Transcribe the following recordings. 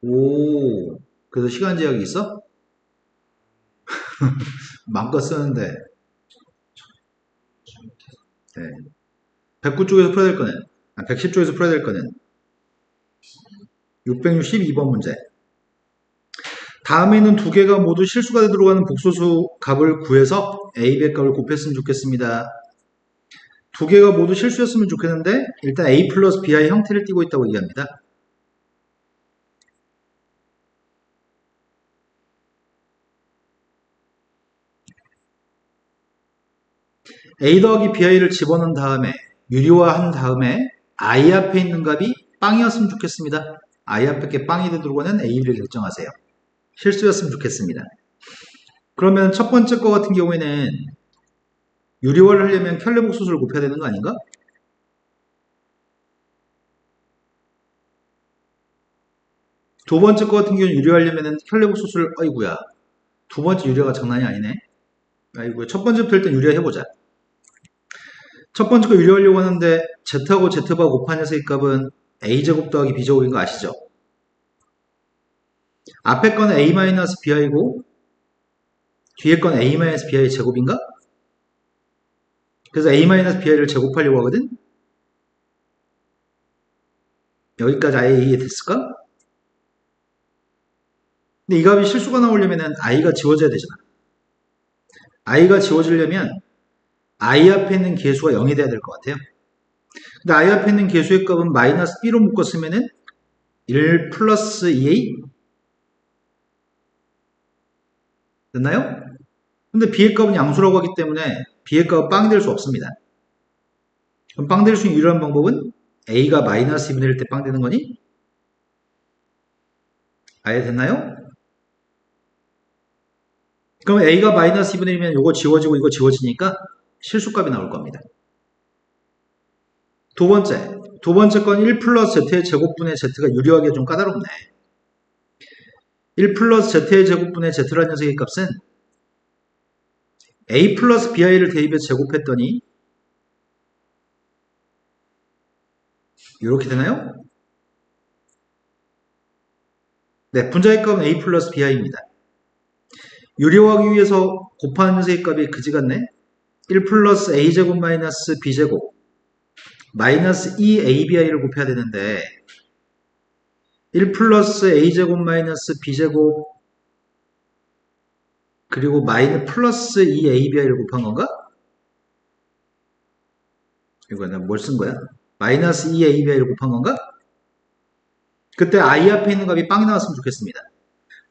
오, 그래서 시간 제약이 있어? 마음껏 쓰는데, 네. 109쪽에서 풀어야 될 거는, 110쪽에서 풀어야 될 거는 662번 문제. 다음에 있는 두 개가 모두 실수가 들어가는 복소수 값을 구해서 A, B 값을 곱했으면 좋겠습니다. 두 개가 모두 실수였으면 좋겠는데 일단 A 플러스 B의 형태를 띠고 있다고 얘기합니다. A 더하기 BI를 집어넣은 다음에 유리화한 다음에 I 앞에 있는 값이 빵이었으면 좋겠습니다. I 앞에 게 빵이 들어가는 A를 결정하세요. 실수였으면 좋겠습니다. 그러면 첫 번째 거 같은 경우에는 유리화를 하려면 켤레복소수를 곱해야 되는 거 아닌가? 두 번째 거 같은 경우는 유리화하려면 켤레복소수를 아이고야 두 번째 유리화가 장난이 아니네. 아이고 첫 번째부터 일단 유리화 해보자. 첫 번째 거 유리하려고 하는데 Z하고 Z바 곱한 녀석의 값은 A제곱 더하기 B제곱인 거 아시죠? 앞에 거는 A-BI고 뒤에 건 A-BI 제곱인가? 그래서 A-BI를 제곱하려고 하거든? 여기까지 아예 이해됐을까? 근데 이 값이 실수가 나오려면 I가 지워져야 되잖아. I가 지워지려면 I 앞에 있는 계수가 0이 돼야 될 것 같아요. 근데 I 앞에 있는 계수의 값은 마이너스 B로 묶었으면은 1 플러스 2A? 됐나요? 근데 B의 값은 양수라고 하기 때문에 B의 값은 빵이 될 수 없습니다. 그럼 빵 될 수 있는 유일한 방법은 A가 마이너스 2분의 1 때 빵 되는 거니? 아예 됐나요? 그럼 A가 마이너스 2분의 1이면 이거 지워지고 이거 지워지니까 실수값이 나올 겁니다. 두 번째 건 1 플러스 Z의 제곱분의 Z가 유리하게 좀 까다롭네. 1 플러스 Z의 제곱분의 Z라는 녀석의 값은 A 플러스 BI를 대입해서 제곱했더니 이렇게 되나요? 네, 분자의 값은 A 플러스 BI입니다. 유리화하기 위해서 곱하는 녀석의 값이 그지 같네? 1 플러스 A제곱 마이너스 B제곱 마이너스 2ABI를 곱해야 되는데 1 플러스 A제곱 마이너스 B제곱 그리고 마이너스 플러스 2ABI를 곱한 건가? 이거 내가 뭘 쓴 거야? 마이너스 2ABI를 곱한 건가? 그때 I 앞에 있는 값이 빵이 나왔으면 좋겠습니다.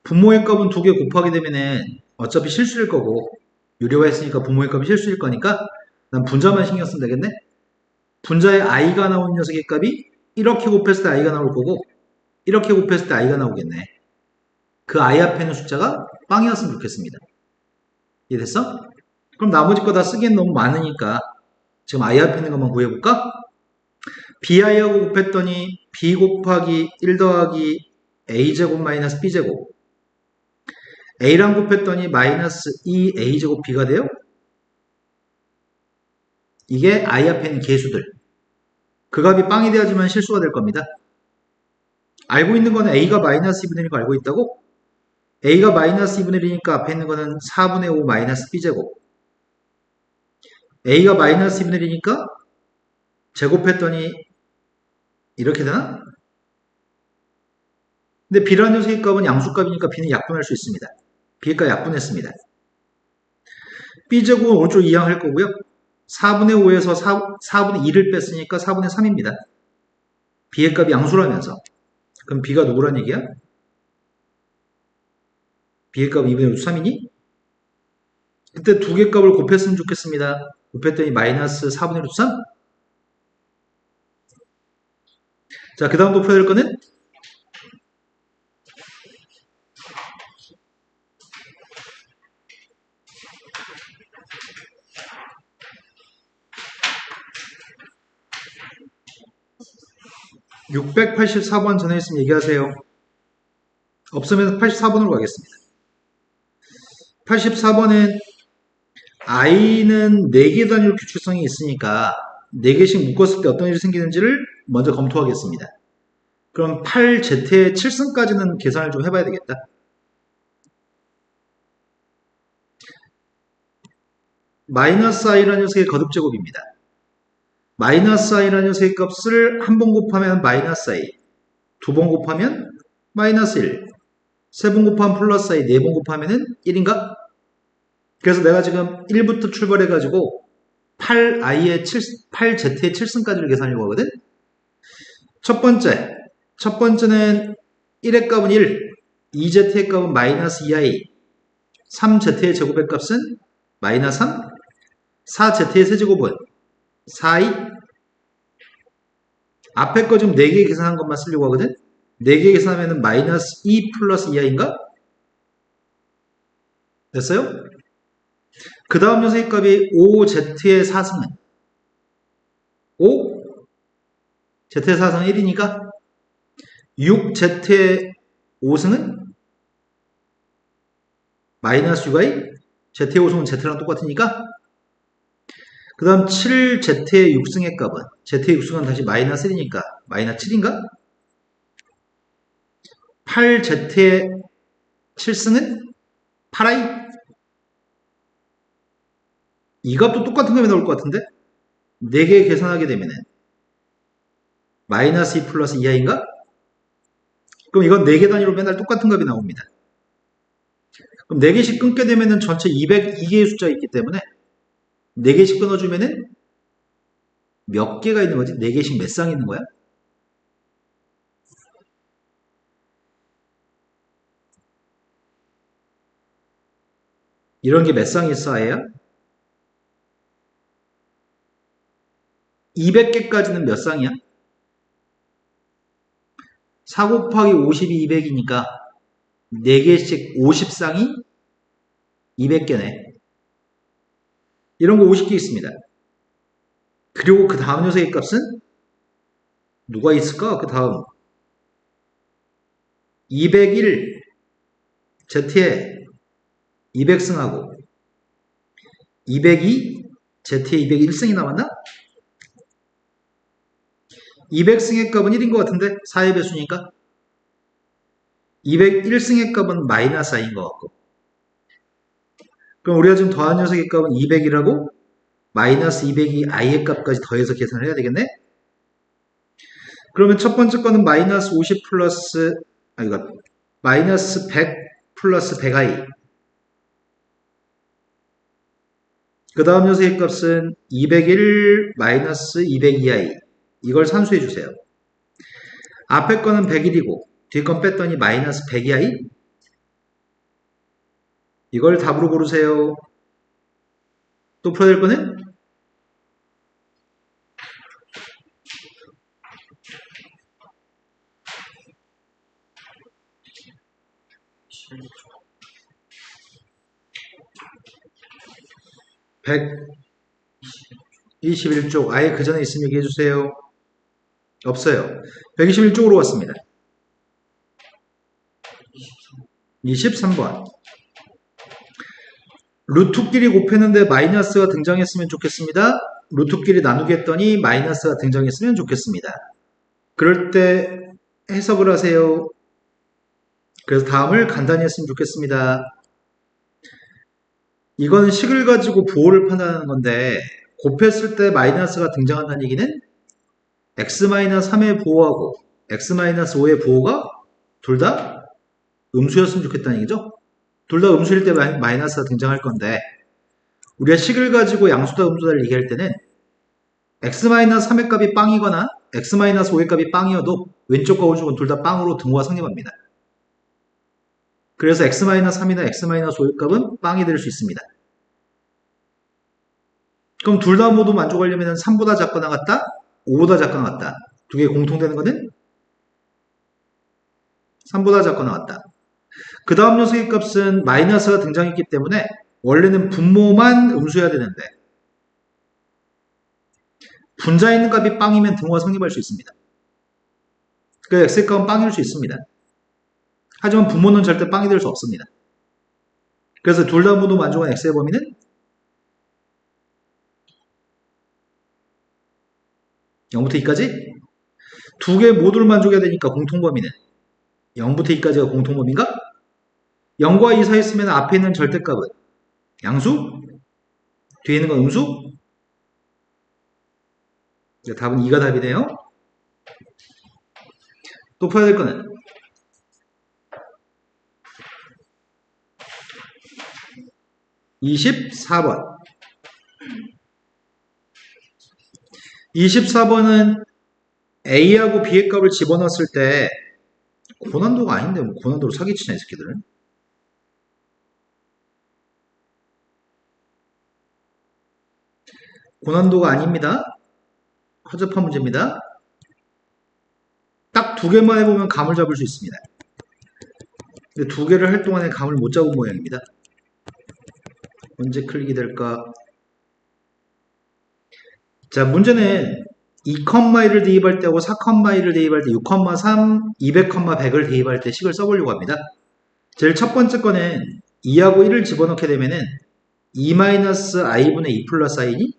분모의 값은 두 개 곱하게 되면은 어차피 실수일 거고 유리화 했으니까 분모의 값이 실수일 거니까 난 분자만 신경 쓰면 되겠네? 분자에 I가 나오는 녀석의 값이 이렇게 곱했을 때 I가 나올 거고 이렇게 곱했을 때 I가 나오겠네. 그 I 앞에 있는 숫자가 빵이었으면 좋겠습니다. 이해됐어? 그럼 나머지 거 다 쓰기엔 너무 많으니까 지금 I 앞에 있는 것만 구해볼까? BI하고 곱했더니 B 곱하기 1 더하기 A제곱 마이너스 B제곱 A랑 곱했더니 마이너스 2A제곱 B가 돼요? 이게 I 앞에 있는 계수들. 그 값이 빵이 돼야지만 실수가 될 겁니다. 알고 있는 거는 A가 마이너스 2분의 1인 거 알고 있다고? A가 마이너스 2분의 1이니까 앞에 있는 거는 4분의 5 마이너스 B제곱. A가 마이너스 2분의 1이니까 제곱했더니 이렇게 되나? 근데 B라는 녀석의 값은 양수값이니까 B는 약분할 수 있습니다. B의 값 약분했습니다. B제곱은 오른쪽 이항할 거고요. 4분의 5에서 4분의 2를 뺐으니까 4분의 3입니다. B의 값이 양수라면서. 그럼 B가 누구란 얘기야? B의 값 2분의 루트 3이니? 그때 두 개 값을 곱했으면 좋겠습니다. 곱했더니 마이너스 4분의 루트 3? 자, 그 다음 곱해야 될 거는 684번 전에 있으면 얘기하세요. 없으면 84번으로 가겠습니다. 84번은 i는 4개 단위로 규칙성이 있으니까 4개씩 묶었을 때 어떤 일이 생기는지를 먼저 검토하겠습니다. 그럼 8z의 7승까지는 계산을 좀 해봐야 되겠다. 마이너스 i라는 녀석의 거듭제곱입니다. 마이너스 i라는 녀석의 값을 한 번 곱하면 마이너스 i, 두 번 곱하면 마이너스 1, 세 번 곱하면 플러스 i, 네 번 곱하면은 1인가? 그래서 내가 지금 1부터 출발해가지고 8z의 7승까지를 계산하려고 하거든? 첫 번째는 1의 값은 1, 2z의 값은 마이너스 2i, 3z의 제곱의 값은 마이너스 3, 4z의 세제곱은 4i, 앞에 거 지금 4개 계산한 것만 쓰려고 하거든? 4개 계산하면 마이너스 2 플러스 2i인가? 됐어요? 그 다음 녀석의 값이 5z의 4승은 5? z의 4승은 1이니까 6z의 5승은 마이너스 6i, z의 5승은 z랑 똑같으니까 그 다음 7z의 6승의 값은 z의 6승은 다시 마이너스 1이니까 마이너스 7인가? 8z의 7승은 8i. 이 값도 똑같은 값이 나올 것 같은데 4개 계산하게 되면은 마이너스 2 플러스 2i인가? 그럼 이건 4개 단위로 맨날 똑같은 값이 나옵니다. 그럼 4개씩 끊게 되면은 전체 202개의 숫자가 있기 때문에 4개씩 끊어주면은 몇 개가 있는 거지? 4개씩 몇 쌍 있는 거야? 이런 게 몇 쌍 있어, 아예야? 200개까지는 몇 쌍이야? 4 곱하기 50이 200이니까 4개씩 50쌍이 200개네. 이런 거 50개 있습니다. 그리고 그 다음 녀석의 값은 누가 있을까? 그 다음 201 z에 200승하고 202 z에 201승이 남았나? 200승의 값은 1인 것 같은데 4의 배수니까 201승의 값은 마이너스 i인 것 같고 그럼 우리가 지금 더한 녀석의 값은 200이라고 마이너스 200이 i의 값까지 더해서 계산을 해야 되겠네? 그러면 첫 번째 거는 마이너스 50 플러스 이거 마이너스 100 플러스 100i 그 다음 녀석의 값은 201 마이너스 202i 이걸 산수해 주세요. 앞에 거는 101이고 뒤에 건 뺐더니 마이너스 102i 이걸 답으로 고르세요. 또 풀어야 될 거는 121쪽 아예 그 전에 있으면 얘기해 주세요. 없어요. 121쪽으로 왔습니다. 23번 루트끼리 곱했는데 마이너스가 등장했으면 좋겠습니다. 루트끼리 나누기 했더니 마이너스가 등장했으면 좋겠습니다. 그럴 때 해석을 하세요. 그래서 다음을 간단히 했으면 좋겠습니다. 이건 식을 가지고 부호를 판단하는 건데 곱했을 때 마이너스가 등장한다는 얘기는 x-3의 부호하고 x-5의 부호가 둘 다 음수였으면 좋겠다는 얘기죠. 둘 다 음수일 때 마이너스가 등장할 건데 우리가 식을 가지고 양수다 음수다를 얘기할 때는 x-3의 값이 빵이거나 x-5의 값이 빵이어도 왼쪽과 오른쪽은 둘 다 빵으로 등호가 성립합니다. 그래서 x-3이나 x-5의 값은 빵이 될 수 있습니다. 그럼 둘 다 모두 만족하려면 3보다 작거나 같다? 5보다 작거나 같다. 두 개 공통되는 거는 3보다 작거나 같다. 그 다음 녀석의 값은 마이너스가 등장했기 때문에 원래는 분모만 음수해야 되는데 분자에 있는 값이 빵이면 등호가 성립할 수 있습니다. 그 x의 값은 빵일 수 있습니다. 하지만 분모는 절대 빵이 될 수 없습니다. 그래서 둘 다 모두 만족한 x의 범위는 0부터 2까지? 두 개 모두를 만족해야 되니까 공통범위는 0부터 2까지가 공통범위인가? 0과 2 사이 있으면 앞에 있는 절대값은 양수? 뒤에 있는 건 음수? 답은 2가 답이네요. 또 풀어야 될 거는 24번. 24번은 A하고 B의 값을 집어넣었을 때 고난도가 아닌데 뭐 고난도로 사기치냐 이 새끼들은. 고난도가 아닙니다. 허접한 문제입니다. 딱 두 개만 해보면 감을 잡을 수 있습니다. 근데 두 개를 할 동안에 감을 못 잡은 모양입니다. 언제 클릭이 될까? 자, 문제는 2,1을 대입할 때하고 4,1을 대입할 때 6,3, 200,100을 대입할 때 식을 써보려고 합니다. 제일 첫 번째 거는 2하고 1을 집어넣게 되면은 2-i분의 2 플러스 i니?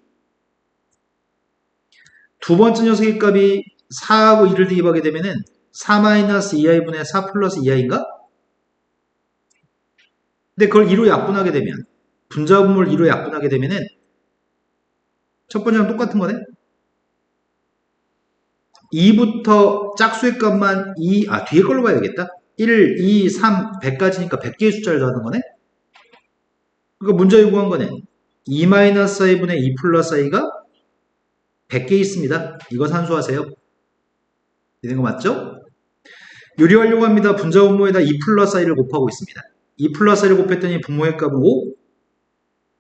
두 번째 녀석의 값이 4하고 2를 대입하게 되면은 4-2i분의 4 플러스 2i인가? 근데 그걸 2로 약분하게 되면 분자분모를 2로 약분하게 되면은 첫 번째랑 똑같은 거네? 2부터 짝수의 값만 뒤에 걸로 봐야겠다. 1, 2, 3, 100까지니까 100개의 숫자를 더하는 거네? 그러니까 문제 요구한 거는 2-i분의 2 플러스 i가 100개 있습니다. 이거 산수하세요. 되는 거 맞죠? 유리하려고 합니다. 분자분모에다 2 플러스 i를 곱하고 있습니다. 2 플러스 i를 곱했더니 분모의 값은 5,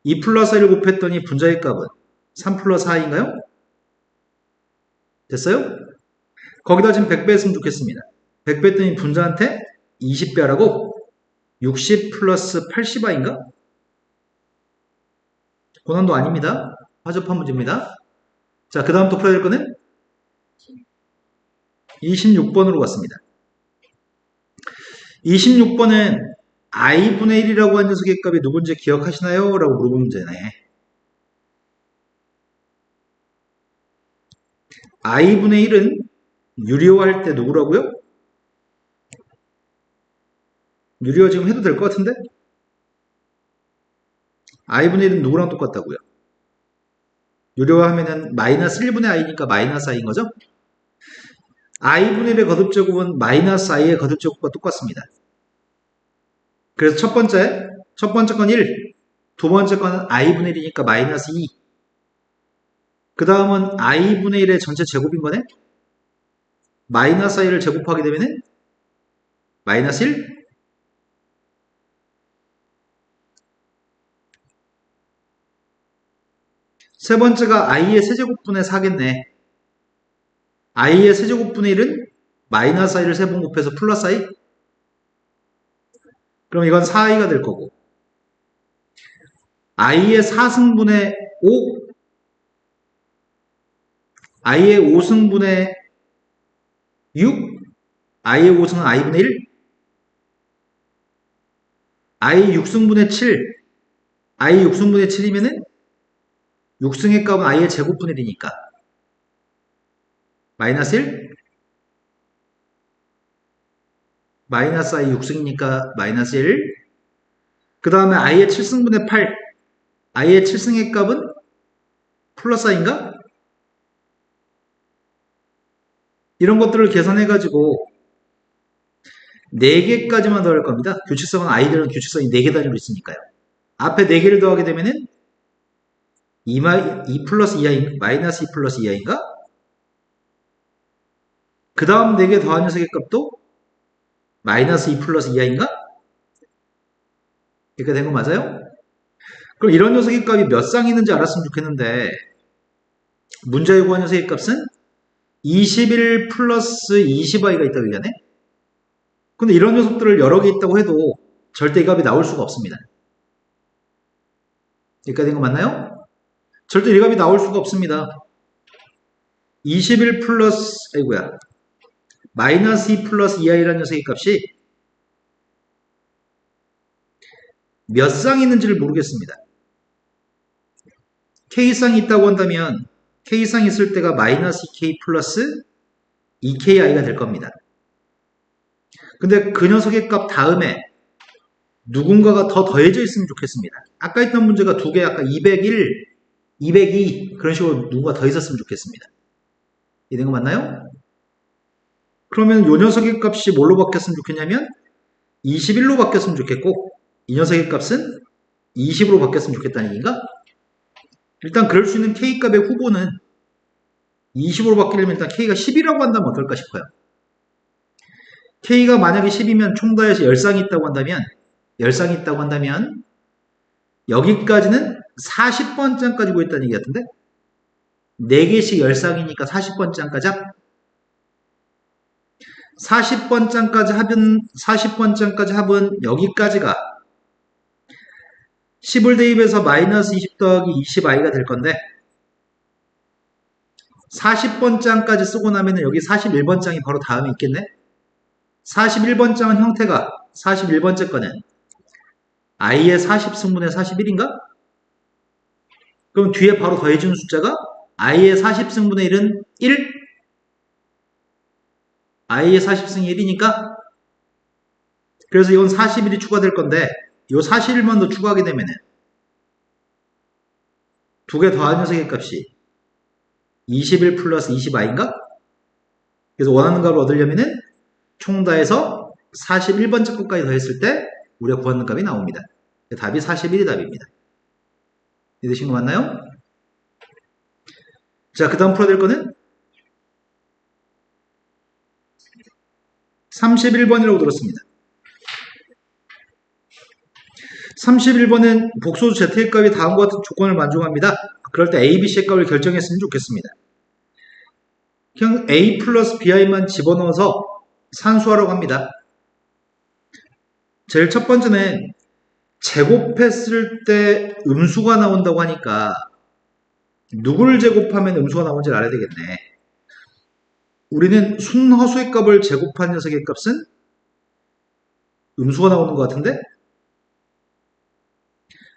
2 플러스 i를 곱했더니 분자의 값은 3 플러스 i인가요? 됐어요? 거기다 지금 100 뺐으면 좋겠습니다. 100 뺐더니 분자한테 20 빼라고 60 플러스 80i인가? 고난도 아닙니다. 화접한 문제입니다. 자, 그 다음 또 풀어야 될 거는 26번으로 갔습니다. 26번은 i분의 1이라고 한 녀석의 값이 누군지 기억하시나요? 라고 물어보는 문제네. i분의 1은 유리화할 때 누구라고요? 유리화 지금 해도 될 것 같은데? i분의 1은 누구랑 똑같다고요? 유리화하면은 마이너스 1분의 i니까 마이너스 i인 거죠? i분의 1의 거듭제곱은 마이너스 i의 거듭제곱과 똑같습니다. 그래서 첫 번째 건 1, 두 번째 건 i분의 1이니까 마이너스 2. 그 다음은 i분의 1의 전체 제곱인 거네? 마이너스 i를 제곱하게 되면은 마이너스 1? 세 번째가 i의 세제곱분의 4겠네. i의 세제곱분의 1은 마이너스 i를 세 번 곱해서 플러스 i? 그럼 이건 4i가 될 거고. i의 4승분의 5? i의 5승분의 6? i의 5승은 i분의 1? i 6승분의 7? i 6승분의 7이면은 6승의 값은 i의 제곱분의 1이니까 마이너스 1? 마이너스 i 6승이니까 마이너스 1. 그 다음에 i의 7승분의 8. i의 7승의 값은 플러스 i인가? 이런 것들을 계산해가지고 4개까지만 더할 겁니다. 규칙성은 i들은 규칙성이 4개 단위로 있으니까요. 앞에 4개를 더하게 되면은 2 플러스 2i, 마이너스 2 플러스 2i인가? 그 다음 4개 더한 녀석의 값도 마이너스 2 플러스 2i인가? 이렇게 된 거 맞아요? 그럼 이런 녀석의 값이 몇 쌍 있는지 알았으면 좋겠는데 문제 요구한 녀석의 값은 21 플러스 20i가 있다고 얘기하네? 근데 이런 녀석들을 여러 개 있다고 해도 절대 이 값이 나올 수가 없습니다. 여기까지 된 거 맞나요? 절대 이 값이 나올 수가 없습니다. 21 플러스, 아이고야. 마이너스 2 플러스 2i라는 녀석의 값이 몇 쌍이 있는지를 모르겠습니다. K쌍이 있다고 한다면 K쌍이 있을 때가 마이너스 K 플러스 EKI가 될 겁니다. 근데 그 녀석의 값 다음에 누군가가 더 더해져 있으면 좋겠습니다. 아까 했던 문제가 두 개, 아까 201, 202 그런 식으로 누군가 더 있었으면 좋겠습니다. 이된 거 맞나요? 그러면 이 녀석의 값이 뭘로 바뀌었으면 좋겠냐면 21로 바뀌었으면 좋겠고 이 녀석의 값은 20으로 바뀌었으면 좋겠다는 얘기인가? 일단 그럴 수 있는 K값의 후보는 20으로 바뀌려면 일단 K가 10이라고 한다면 어떨까 싶어요. K가 만약에 10이면 총다에서 열상이 있다고 한다면 여기까지는 40번 장 가지고 있다는 얘기 같은데 4개씩 열상이니까 40번 장까지 40번 장까지 합은 여기까지가 10을 대입해서 마이너스 20 더하기 20i가 될 건데 40번 장까지 쓰고 나면 여기 41번 장이 바로 다음에 있겠네. 41번 장은 형태가 41번째 거는 i의 40승분의 41인가? 그럼 뒤에 바로 더해주는 숫자가 i의 40승분의 1은 1? i의 40승이 1이니까 그래서 이건 41이 추가될 건데 이 41만 더 추가하게 되면 두 개 더한 녀석의 값이 21 플러스 20i인가? 그래서 원하는 값을 얻으려면은 총 다해서 41번째 것까지 더했을 때 우리가 구하는 값이 나옵니다. 답이 41이 답입니다. 이해되신 거 맞나요? 자, 그 다음 풀어야 될 거는 31번이라고 들었습니다. 31번은 복소수 z의 값이 다음과 같은 조건을 만족합니다. 그럴 때 a, b, c의 값을 결정했으면 좋겠습니다. 그냥 a 플러스 bi만 집어넣어서 산수하라고 합니다. 제일 첫 번째는 제곱했을 때 음수가 나온다고 하니까 누구를 제곱하면 음수가 나오는지를 알아야 되겠네. 우리는 순허수의 값을 제곱한 녀석의 값은 음수가 나오는 것 같은데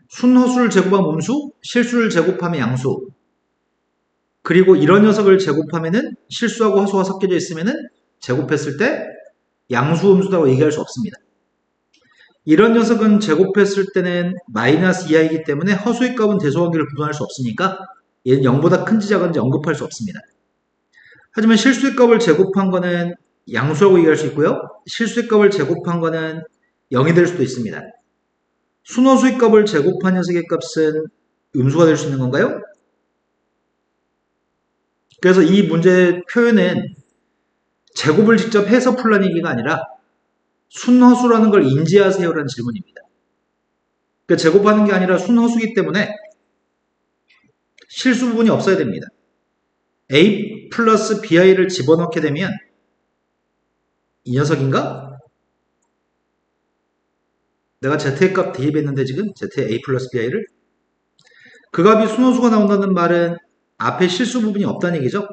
순허수를 제곱하면 음수, 실수를 제곱하면 양수, 그리고 이런 녀석을 제곱하면은 실수하고 허수가 섞여져 있으면은 제곱했을 때 양수 음수라고 얘기할 수 없습니다. 이런 녀석은 제곱했을 때는 마이너스 이하이기 때문에 허수의 값은 대소관계를 구분할 수 없으니까 얘는 0보다 큰지 작은지 언급할 수 없습니다. 하지만 실수의 값을 제곱한 거는 양수라고 얘기할 수 있고요. 실수의 값을 제곱한 거는 0이 될 수도 있습니다. 순허수의 값을 제곱한 녀석의 값은 음수가 될 수 있는 건가요? 그래서 이 문제의 표현은 제곱을 직접 해서 풀라는 얘기가 아니라 순허수라는 걸 인지하세요라는 질문입니다. 그러니까 제곱하는 게 아니라 순허수이기 때문에 실수 부분이 없어야 됩니다. a 플러스 bi를 집어넣게 되면 이 녀석인가? 내가 z의 값 대입했는데 지금 z의 a 플러스 bi를 그 값이 순허수가 나온다는 말은 앞에 실수 부분이 없다는 얘기죠.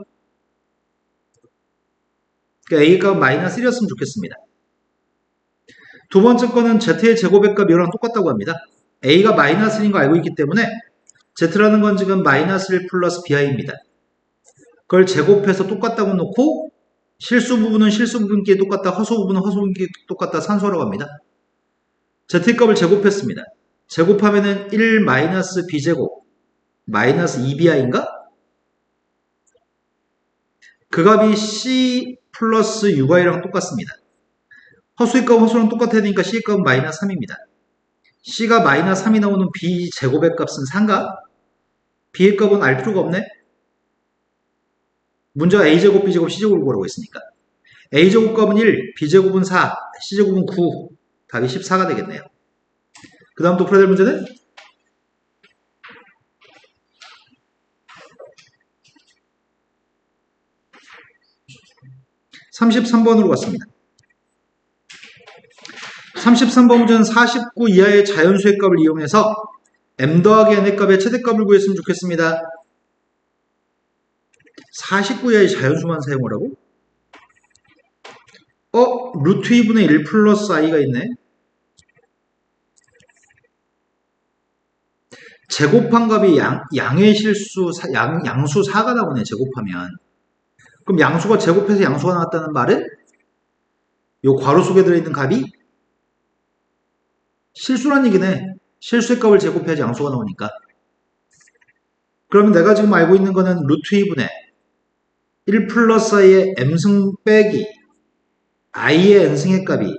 그러니까 a 값 마이너스 1이었으면 좋겠습니다. 두 번째 거는 z의 제곱의 값 이거랑 똑같다고 합니다. a가 마이너스 1인 거 알고 있기 때문에 z라는 건 지금 마이너스 1 플러스 bi입니다. 그걸 제곱해서 똑같다고 놓고 실수 부분은 실수 부분끼리 똑같다, 허수 부분은 허수 부분끼리 똑같다 산수하라고 합니다. z의 값을 제곱했습니다. 제곱하면은 1 마이너스 b제곱 마이너스 2bi인가? 그 값이 c 플러스 6i랑 똑같습니다. 허수의 값은 허수랑 똑같아야 되니까 c의 값은 마이너스 3입니다. c가 마이너스 3이 나오는 b 제곱의 값은 4인가? b의 값은 알 필요가 없네? 문제가 a제곱, b제곱, c제곱을 구하라고 했으니까 a제곱 값은 1, b제곱은 4, c제곱은 9 답이 14가 되겠네요. 그 다음 또 풀어야 될 문제는 33번으로 갔습니다. 33번 문제는 49 이하의 자연수의 값을 이용해서 m 더하기 n의 값의 최대값을 구했으면 좋겠습니다. 49 이하의 자연수만 사용하라고? 루트 2분의 1 플러스 i가 있네. 제곱한 값이 양의 실수, 양수 4가 나오네, 제곱하면. 그럼 양수가 제곱해서 양수가 나왔다는 말은 요 괄호 속에 들어있는 값이 실수란 얘기네. 실수의 값을 제곱해야지 양수가 나오니까. 그러면 내가 지금 알고 있는 거는 루트 2분의 1 플러스 i의 m승 빼기 i의 n승의 값이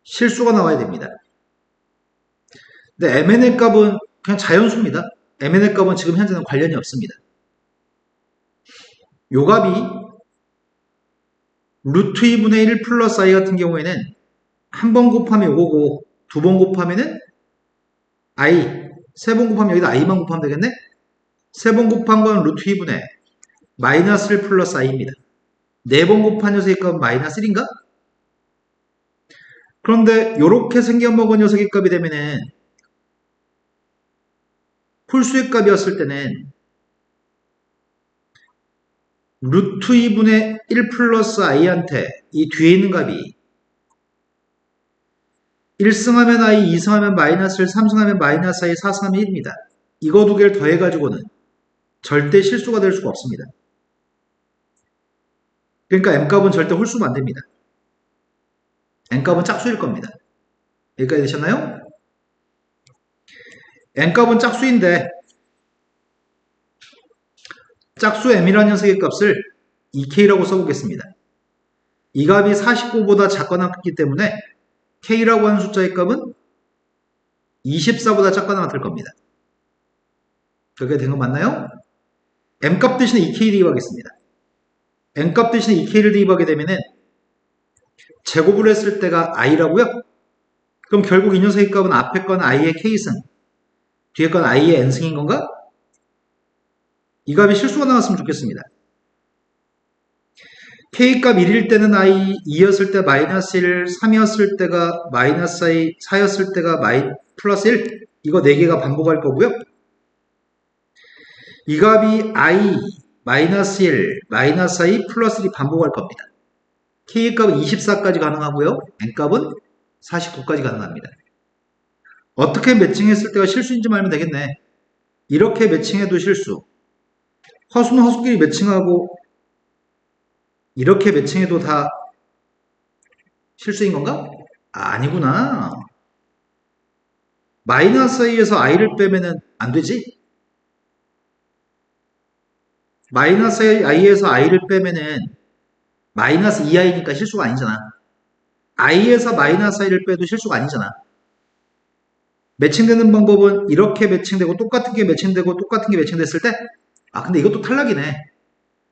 실수가 나와야 됩니다. 근데 mn의 값은 그냥 자연수입니다. mn의 값은 지금 현재는 관련이 없습니다. 요 값이 루트 2분의 1 플러스 i 같은 경우에는 한 번 곱하면 요거고 두 번 곱하면은 i, 세 번 곱하면 여기다 i만 곱하면 되겠네? 세 번 곱한 건 루트 2분의 마이너스 1 플러스 i입니다. 네 번 곱한 녀석의 값은 마이너스 1인가? 그런데 이렇게 생겨먹은 녀석의 값이 되면은 홀수의 값이었을 때는 루트 2분의 1 플러스 i한테 이 뒤에 있는 값이 1승하면 i, 2승하면 마이너스 1, 3승하면 마이너스 i, 4승하면 1입니다. 이거 두 개를 더해가지고는 절대 실수가 될 수가 없습니다. 그러니까 m값은 절대 홀수면 안 됩니다. n값은 짝수일 겁니다. 여기까지 되셨나요? n값은 짝수인데 짝수 m이라는 녀석의 값을 2k라고 써보겠습니다. 이 값이 49보다 작거나 같기 때문에 k라고 하는 숫자의 값은 24보다 작거나 같을 겁니다. 그렇게 된 거 맞나요? m값 대신에 2k 대입하겠습니다. n값 대신에 2k를 대입하게 되면은 제곱을 했을 때가 i라고요? 그럼 결국 이 녀석의 값은 앞에 건 i의 k승, 뒤에 건 i의 n승인 건가? 이 값이 실수가 나왔으면 좋겠습니다. k값 1일 때는 i, 2였을 때 마이너스 1, 3이었을 때가 마이너스 i, 4였을 때가 플러스 1. 이거 4개가 반복할 거고요. 이 값이 i, 마이너스 1, 마이너스 i, 플러스 1이 반복할 겁니다. k값은 24까지 가능하고요. n값은 49까지 가능합니다. 어떻게 매칭했을 때가 실수인지 알면 되겠네. 이렇게 매칭해도 실수. 허수는 허수끼리 매칭하고 이렇게 매칭해도 다 실수인 건가? 아니구나. 마이너스 i에서 i를 빼면은 안 되지? 마이너스 i에서 i를 빼면은 마이너스 2i니까 실수가 아니잖아. i에서 마이너스 i를 빼도 실수가 아니잖아. 매칭되는 방법은 이렇게 매칭되고 똑같은 게 매칭되고 똑같은 게 매칭됐을 때 근데 이것도 탈락이네.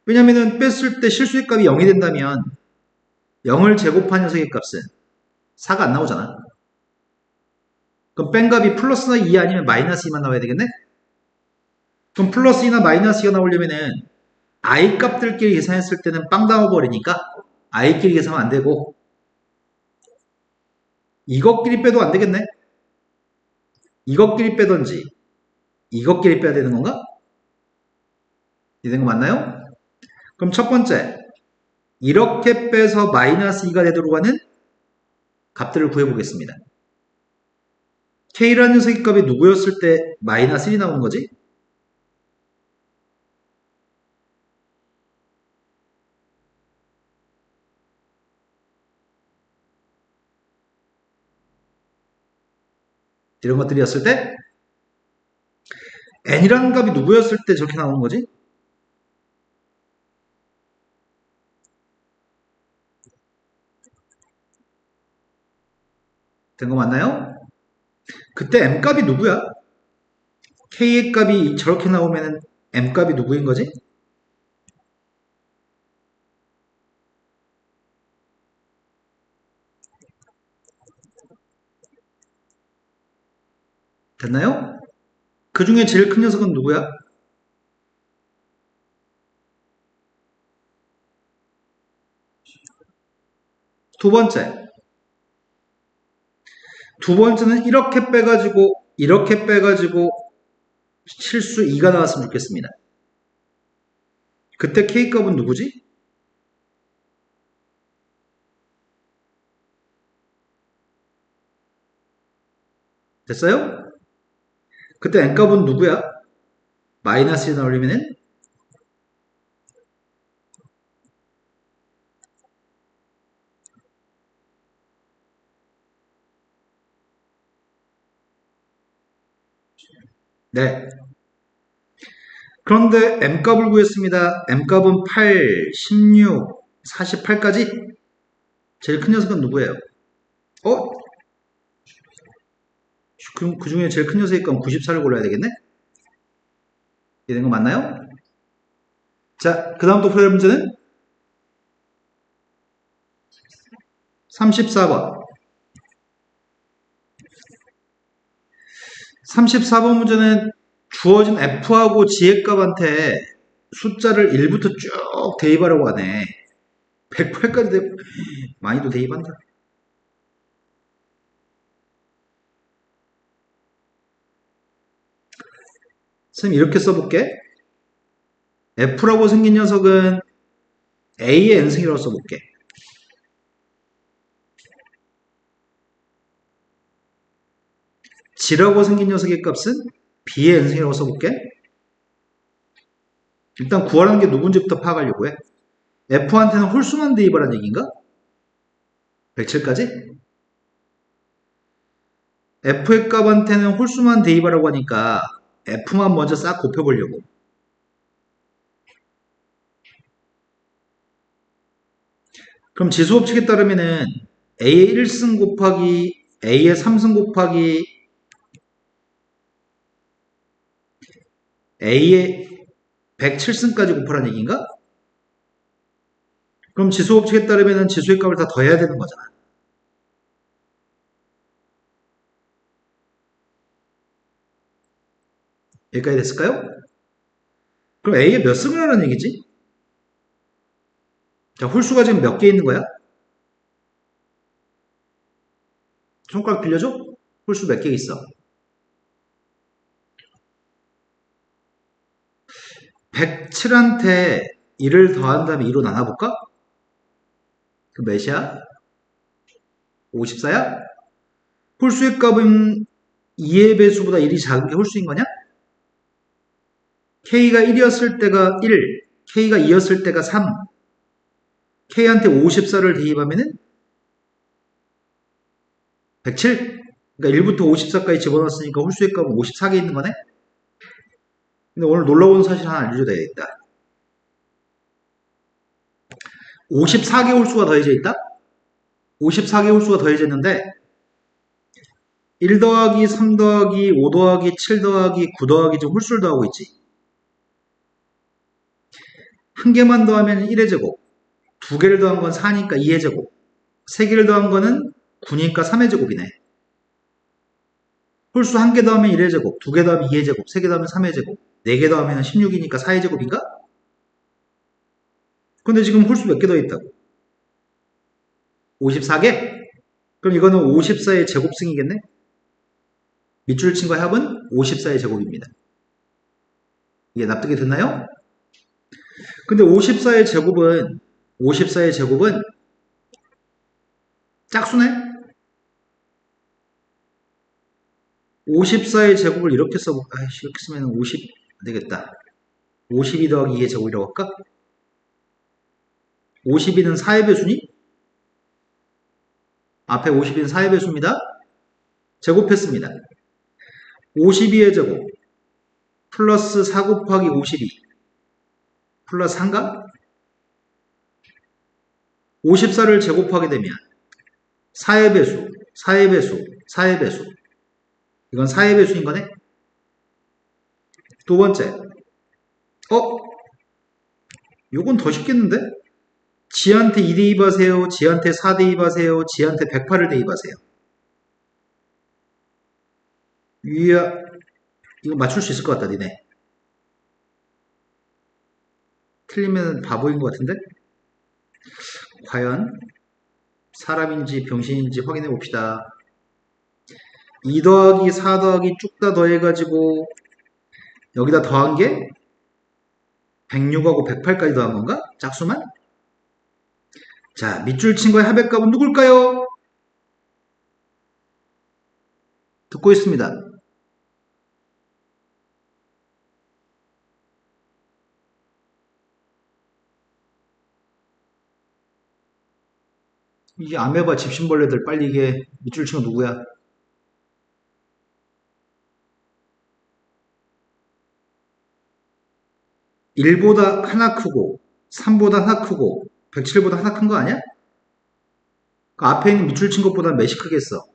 왜냐면은 뺐을 때 실수의 값이 0이 된다면 0을 제곱한 녀석의 값은 4가 안 나오잖아. 그럼 뺀 값이 플러스나 2 아니면 마이너스 2만 나와야 되겠네? 그럼 플러스 2나 마이너스 2가 나오려면은 i 값들끼리 계산했을 때는 빵 나와버리니까 i끼리 계산하면 안 되고 이것끼리 빼도 안 되겠네? 이것끼리 빼던지 이것끼리 빼야 되는 건가? 이된 거 맞나요? 그럼 첫 번째 이렇게 빼서 마이너스 2가 되도록 하는 값들을 구해보겠습니다. k라는 녀석의 값이 누구였을 때 마이너스 1이 나오는 거지? 이런 것들이었을 때 n이라는 값이 누구였을 때 저렇게 나오는 거지? 된 거 맞나요? 그때 m값이 누구야? k의 값이 저렇게 나오면 m값이 누구인 거지? 됐나요? 그 중에 제일 큰 녀석은 누구야? 두 번째. 두 번째는 이렇게 빼가지고 이렇게 빼가지고 실수 2가 나왔으면 좋겠습니다. 그때 k값은 누구지? 됐어요? 그때 n값은 누구야? 마이너스 1 나오려면은 네. 그런데 M값을 구했습니다. M값은 8, 16, 48까지? 제일 큰 녀석은 누구예요? 어? 그 중에 제일 큰 녀석일 건 94를 골라야 되겠네? 이게 된 거 맞나요? 자, 그 다음 또 풀어야 할 문제는 34번. 34번 문제는 주어진 F하고 G의 값한테 숫자를 1부터 쭉 대입하려고 하네. 108까지 많이도 대입한다. 선생님 이렇게 써볼게. F라고 생긴 녀석은 A의 n승이라고 써볼게. G라고 생긴 녀석의 값은 B의 n승이라고 써볼게. 일단 구하라는 게 누군지부터 파악하려고 해. F한테는 홀수만 대입하라는 얘기인가? 107까지? F의 값한테는 홀수만 대입하라고 하니까 F만 먼저 싹 곱해보려고. 그럼 지수법칙에 따르면은 A의 1승 곱하기 A의 3승 곱하기 A의 107승까지 곱하라는 얘기인가? 그럼 지수법칙에 따르면은 지수의 값을 다 더해야 되는 거잖아. 여기까지 됐을까요? 그럼 A의 몇 승을 하라는 얘기지? 자, 홀수가 지금 몇 개 있는 거야? 손가락 빌려줘? 홀수 몇 개 있어? 107한테 1을 더한 다음에 2로 나눠볼까? 그 몇이야? 54야? 홀수의 값은 2의 배수보다 1이 작은 게 홀수인 거냐? K가 1이었을 때가 1, K가 2였을 때가 3, K한테 54를 대입하면은 107? 그러니까 1부터 54까지 집어넣었으니까 홀수의 값은 54개 있는 거네? 근데 오늘 놀라운 사실 하나 알려줘야 되겠다. 54개 홀수가 더해져 있다? 54개 홀수가 더해져 있는데 1 더하기 3 더하기 5 더하기 7 더하기 9 더하기 지금 홀수를 더하고 있지. 한 개만 더하면 1의 제곱, 두 개를 더한 건 4니까 2의 제곱, 세 개를 더한 거는 9니까 3의 제곱이네. 홀수 한 개 더하면 1의 제곱, 두 개 더하면 2의 제곱, 세 개 더하면 3의 제곱, 네 개 더하면 16이니까 4의 제곱인가? 근데 지금 홀수 몇 개 더했다고? 54개? 그럼 이거는 54의 제곱승이겠네? 밑줄 친 거의 합은 54의 제곱입니다. 이게 납득이 됐나요? 근데 54의 제곱은 짝수네? 54의 제곱을 이렇게 써볼까? 이렇게 쓰면 50 되겠다. 52 더하기 2의 제곱이라고 할까? 52는 4의 배수니? 앞에 52는 4의 배수입니다. 제곱했습니다. 52의 제곱 플러스 4 곱하기 52 플러스 3가? 54를 제곱하게 되면 4의 배수, 4의 배수, 4의 배수. 이건 4의 배수인 거네? 두 번째. 요건 더 쉽겠는데? 지한테 2 대입하세요. 지한테 4 대입하세요. 지한테 108을 대입하세요. 이야, 이거 맞출 수 있을 것 같다, 니네. 틀리면 바보인 것 같은데? 과연 사람인지 병신인지 확인해 봅시다. 2 더하기 4 더하기 쭉 다 더해가지고 여기다 더한 게 106하고 108까지 더한 건가? 짝수만? 자, 밑줄 친 거의 합의값은 누굴까요? 듣고 있습니다. 이게 아메바 집신벌레들 빨리 이게 밑줄 친 거 누구야? 1보다 하나 크고 3보다 하나 크고 107보다 하나 큰 거 아니야? 그 앞에 있는 밑줄 친 것보다 몇이 크겠어?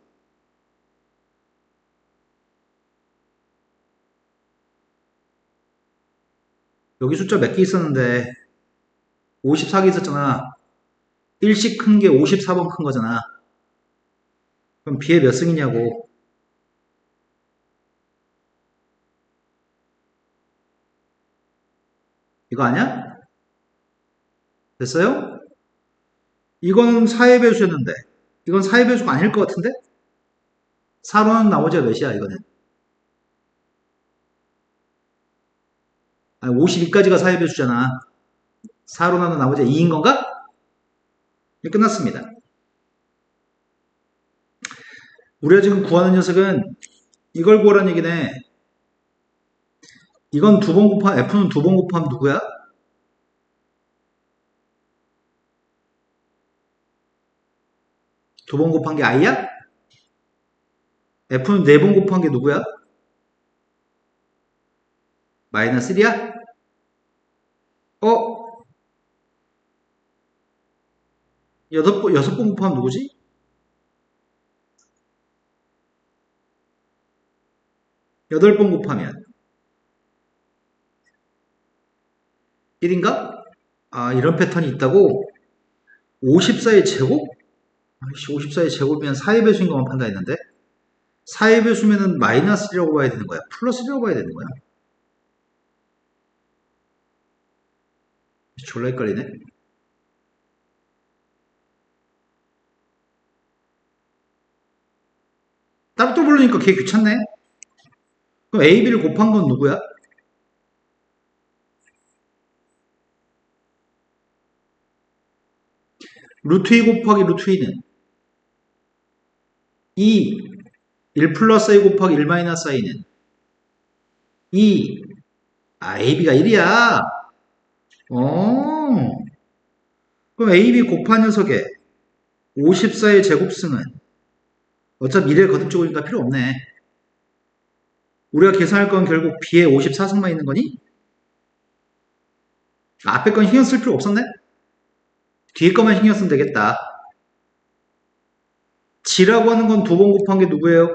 여기 숫자 몇 개 있었는데 54개 있었잖아. 1씩 큰 게 54번 큰 거잖아. 그럼 B의 몇 승이냐고. 이거 아니야? 됐어요? 이거는 4의 배수였는데 이건 4의 배수가 아닐 것 같은데? 4로는 나머지가 몇이야 이거는? 아니 52까지가 4의 배수잖아. 4로 나눈 나머지가 2인 건가? 네, 끝났습니다. 우리가 지금 구하는 녀석은 이걸 구하라는 얘기네. 이건 두 번 곱하 F는 두 번 곱하면 누구야? 두 번 곱한 게 I야? F는 네 번 곱한 게 누구야? 마이너스 1이야? 어? 여섯 번 곱하면 누구지? 여덟 번 곱하면 1인가? 아, 이런 패턴이 있다고? 54의 제곱? 아이씨, 54의 제곱이면 4의 배수인 것만 판단했는데? 4의 배수면은 마이너스 1이라고 봐야 되는 거야? 플러스 1이라고 봐야 되는 거야? 졸라 헷갈리네. 따로 또 부르니까 걔 귀찮네. 그럼 A, B를 곱한 건 누구야? 루트 2 곱하기 루트 2는 2, 1 플러스 A 곱하기 1 마이너스 I는 2, 아, A, B가 1이야. 어, 그럼 A, B 곱한 녀석의 54의 제곱승은 어차피 미래 거듭적으니까 필요 없네. 우리가 계산할 건 결국 B의 54승만 있는 거니? 앞에 건 신경 쓸 필요 없었네? 뒤에 거만 신경 쓰면 되겠다. G라고 하는 건 두 번 곱한 게 누구예요?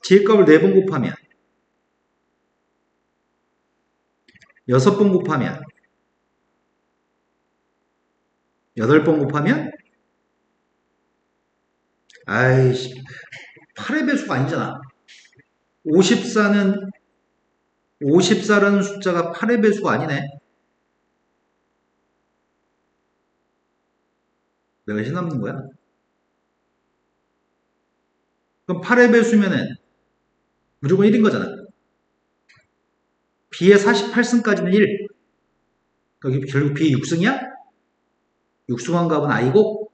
G의 값을 네 번 곱하면 여섯 번 곱하면 여덟 번 곱하면 아이씨 8의 배수가 아니잖아. 54는 54라는 숫자가 8의 배수가 아니네. 몇이 남는 거야? 그럼 8의 배수면은 무조건 1인 거잖아. B의 48승까지는 1. 여기 결국 B의 6승이야? 6승한 값은 I고?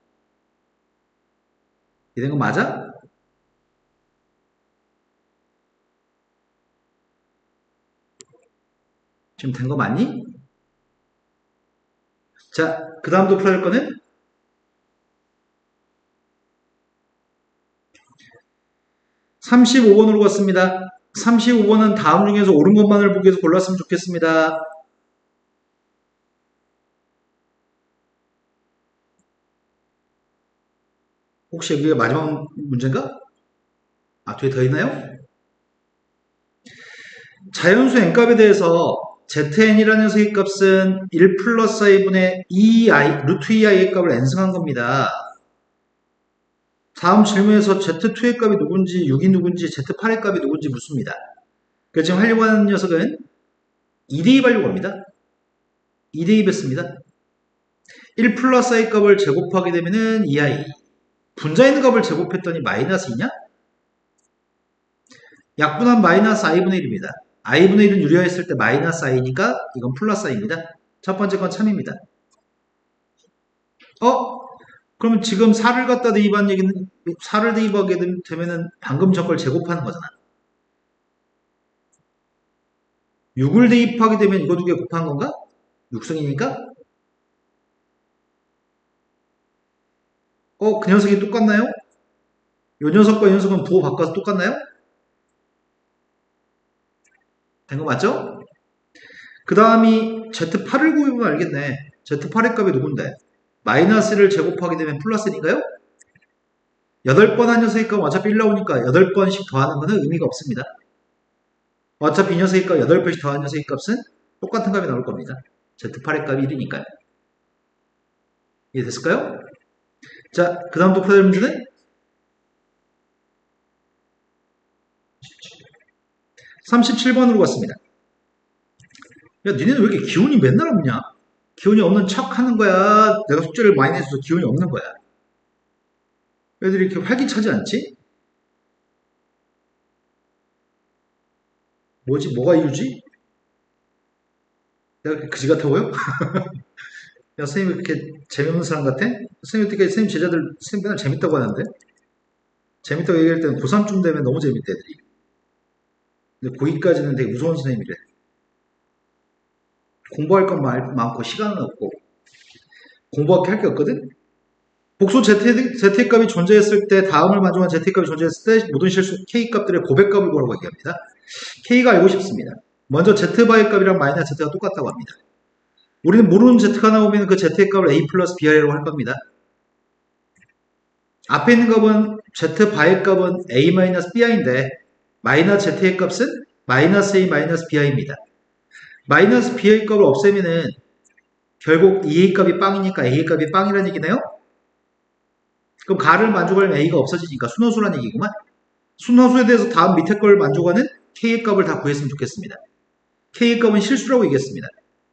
이런 거 맞아? 지금 된 거 맞니? 자, 그 다음도 풀어야 할 거는 35번으로 갔습니다. 35번은 다음 중에서 옳은 것만을 보기 위해서 골랐으면 좋겠습니다. 혹시 여기가 마지막 문제인가? 아, 뒤에 더 있나요? 자연수 n값에 대해서 zn이라는 녀석의 값은 1 플러스 i분의 2i, 루트 2i의 값을 n승한 겁니다. 다음 질문에서 z2의 값이 누군지, 6이 누군지, z8의 값이 누군지 묻습니다. 그래서 지금 하려고 하는 녀석은 2대입하려고 합니다. 2대입했습니다. 1 플러스 i 값을 제곱하게 되면은 2i. 분자 있는 값을 제곱했더니 마이너스 2냐? 약분한 마이너스 i분의 1입니다. i분의 1은 유리화했을 때 마이너스 i니까 이건 플러스 i입니다. 첫 번째 건 참입니다. 그러면 지금 4를 갖다 대입한 얘기는 4를 대입하게 되면은 방금 저걸 제곱하는 거잖아. 6을 대입하게 되면 이거 두 개 곱한 건가? 6승이니까? 그 녀석이 똑같나요? 이 녀석과 이 녀석은 부호 바꿔서 똑같나요? 된 거 맞죠? 그 다음이 Z8을 구해보면 알겠네. Z8의 값이 누군데? 마이너스를 제곱하게 되면 플러스니까요? 8번 한 녀석의 값 어차피 1 나오니까 8번씩 더하는 것은 의미가 없습니다. 어차피 이 녀석의 값 8번씩 더한 녀석의 값은 똑같은 값이 나올 겁니다. Z8의 값이 1이니까요. 이해됐을까요? 자, 그 다음 또 풀어야 될 문제는 37번으로 갔습니다. 야, 니네는 왜 이렇게 기운이 맨날 없냐? 기운이 없는 척 하는 거야? 내가 숙제를 많이 내줘서 기운이 없는 거야? 애들이 이렇게 활기차지 않지? 뭐지? 뭐가 이유지? 내가 그지 같아 보여? 야, 선생님이 그렇게 재미없는 사람 같아? 선생님 어떻게 선생님 제자들 선생님 맨날 재밌다고 하는데? 재밌다고 얘기할 때는 고3쯤 되면 너무 재밌대 애들이. 근데 고2까지는 되게 무서운 선생님이래. 공부할 건 많고 시간은 없고 공부할 게 없거든? 복수 Z의 값이 존재했을 때 다음을 만족한 Z의 값이 존재했을 때 모든 실수 K 값들의 고백값을 구하라고 얘기합니다. K가 알고 싶습니다. 먼저 Z바의 값이랑 마이너스 Z가 똑같다고 합니다. 우리는 모르는 Z가 나오면 그 Z의 값을 A 플러스 B이라고 할 겁니다. 앞에 있는 값은 Z바의 값은 A 마이너스 Bi인데 마이너스 Z의 값은 마이너스 A 마이너스 Bi입니다. 마이너스 B의 값을 없애면은 결국 E의 값이 빵이니까 A의 값이 빵이라는 얘기네요. 그럼 가를 만족하려면 A가 없어지니까 순허수라는 얘기구만. 순허수에 대해서 다음 밑에 걸 만족하는 K의 값을 다 구했으면 좋겠습니다. K의 값은 실수라고 얘기했습니다.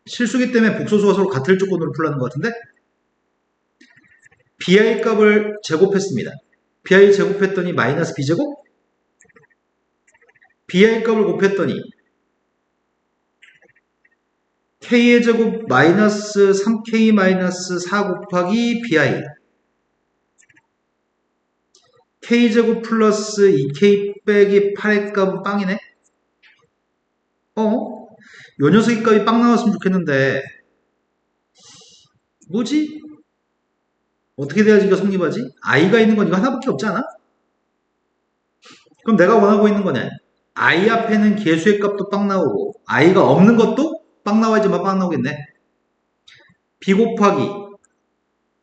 실수기 때문에 복소수가 서로 같을 조건으로 풀라는 것 같은데 Bi의 값을 제곱했습니다. Bi 제곱했더니 마이너스 B제곱 Bi의 값을 곱했더니 K의 제곱 마이너스 3K 마이너스 4 곱하기 Bi K제곱 플러스 2K 빼기 8의 값은 빵이네? 요 녀석의 값이 빵 나왔으면 좋겠는데 뭐지? 어떻게 돼야지 이거 성립하지? i가 있는 건 이거 하나밖에 없지 않아? 그럼 내가 원하고 있는 거는 i 앞에는 개수의 값도 빵 나오고 i가 없는 것도 빵 나와야지만 빵 나오겠네. b 곱하기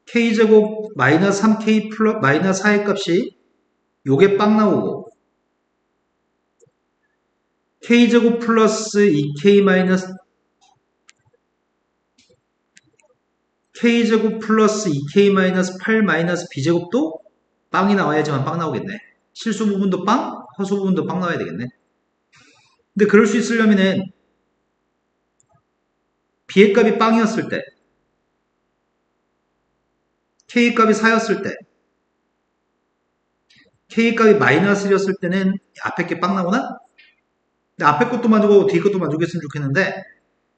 k제곱 마이너스 3k 플러스 마이너스 4의 값이 요게 빵 나오고 k제곱 플러스 2k 마이너스 k제곱 플러스 2k 마이너스 8 마이너스 b제곱도 빵이 나와야지만 빵 나오겠네. 실수 부분도 빵, 허수 부분도 빵 나와야 되겠네. 근데 그럴 수 있으려면은 b의 값이 빵이었을 때 k의 값이 4였을 때 k의 값이 마이너스 1이었을 때는 앞에 게 빵 나오나? 근데 앞에 것도 만족하고 뒤에 것도 만족했으면 좋겠는데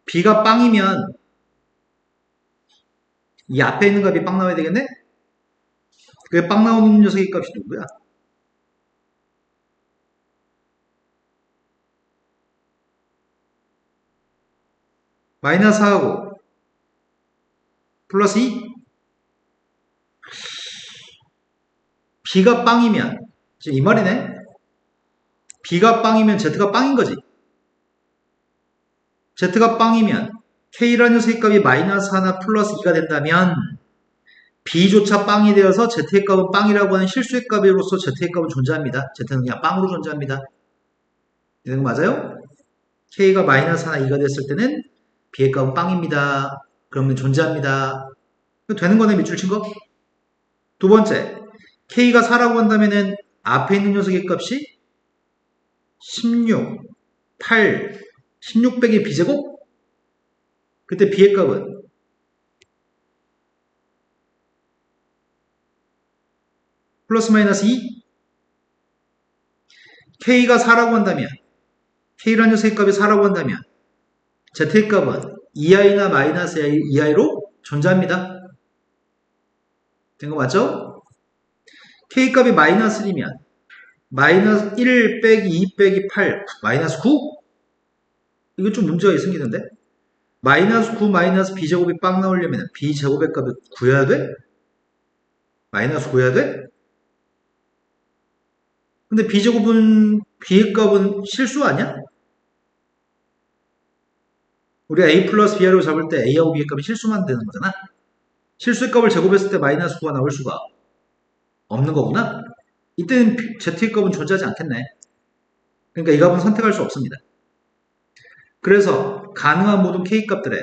b가 빵이면 이 앞에 있는 값이 빵 나와야 되겠네? 그게 빵 나오는 녀석의 값이 누구야? 마이너스 4하고 플러스 2? b가 빵이면 이 말이네? b가 빵이면 z가 빵인 거지. z가 빵이면 k라는 녀석의 값이 마이너스 1 플러스 2가 된다면 b조차 빵이 되어서 z의 값은 빵이라고 하는 실수의 값으로서 z의 값은 존재합니다. z는 그냥 빵으로 존재합니다. 이거 맞아요? k가 마이너스 1, 2가 됐을 때는 b의 값은 빵입니다. 그러면 존재합니다. 되는 거네, 밑줄 친 거? 두 번째, k가 4라고 한다면은 앞에 있는 녀석의 값이 16, 8, 16 빼기 b제곱? 그때 b의 값은 플러스 마이너스 2? k가 4라고 한다면 k라는 녀석의 값이 4라고 한다면 z의 값은 2i나 마이너스 2i로 존재합니다. 된 거 맞죠? k 값이 마이너스 1이면 마이너스 1 빼기 2 빼기 8 마이너스 9? 이거 좀 문제가 생기는데 마이너스 9 마이너스 b제곱이 빵 나오려면 b제곱의 값을 구해야 돼? 마이너스 구해야 돼? 근데 b제곱은 b의 값은 실수 아니야? 우리가 a 플러스 b로 잡을 때 a하고 b의 값이 실수만 되는 거잖아. 실수의 값을 제곱했을 때 마이너스 9가 나올 수가 없는 거구나. 이때는 z의 값은 존재하지 않겠네. 그러니까 이 값은 선택할 수 없습니다. 그래서 가능한 모든 k 값들의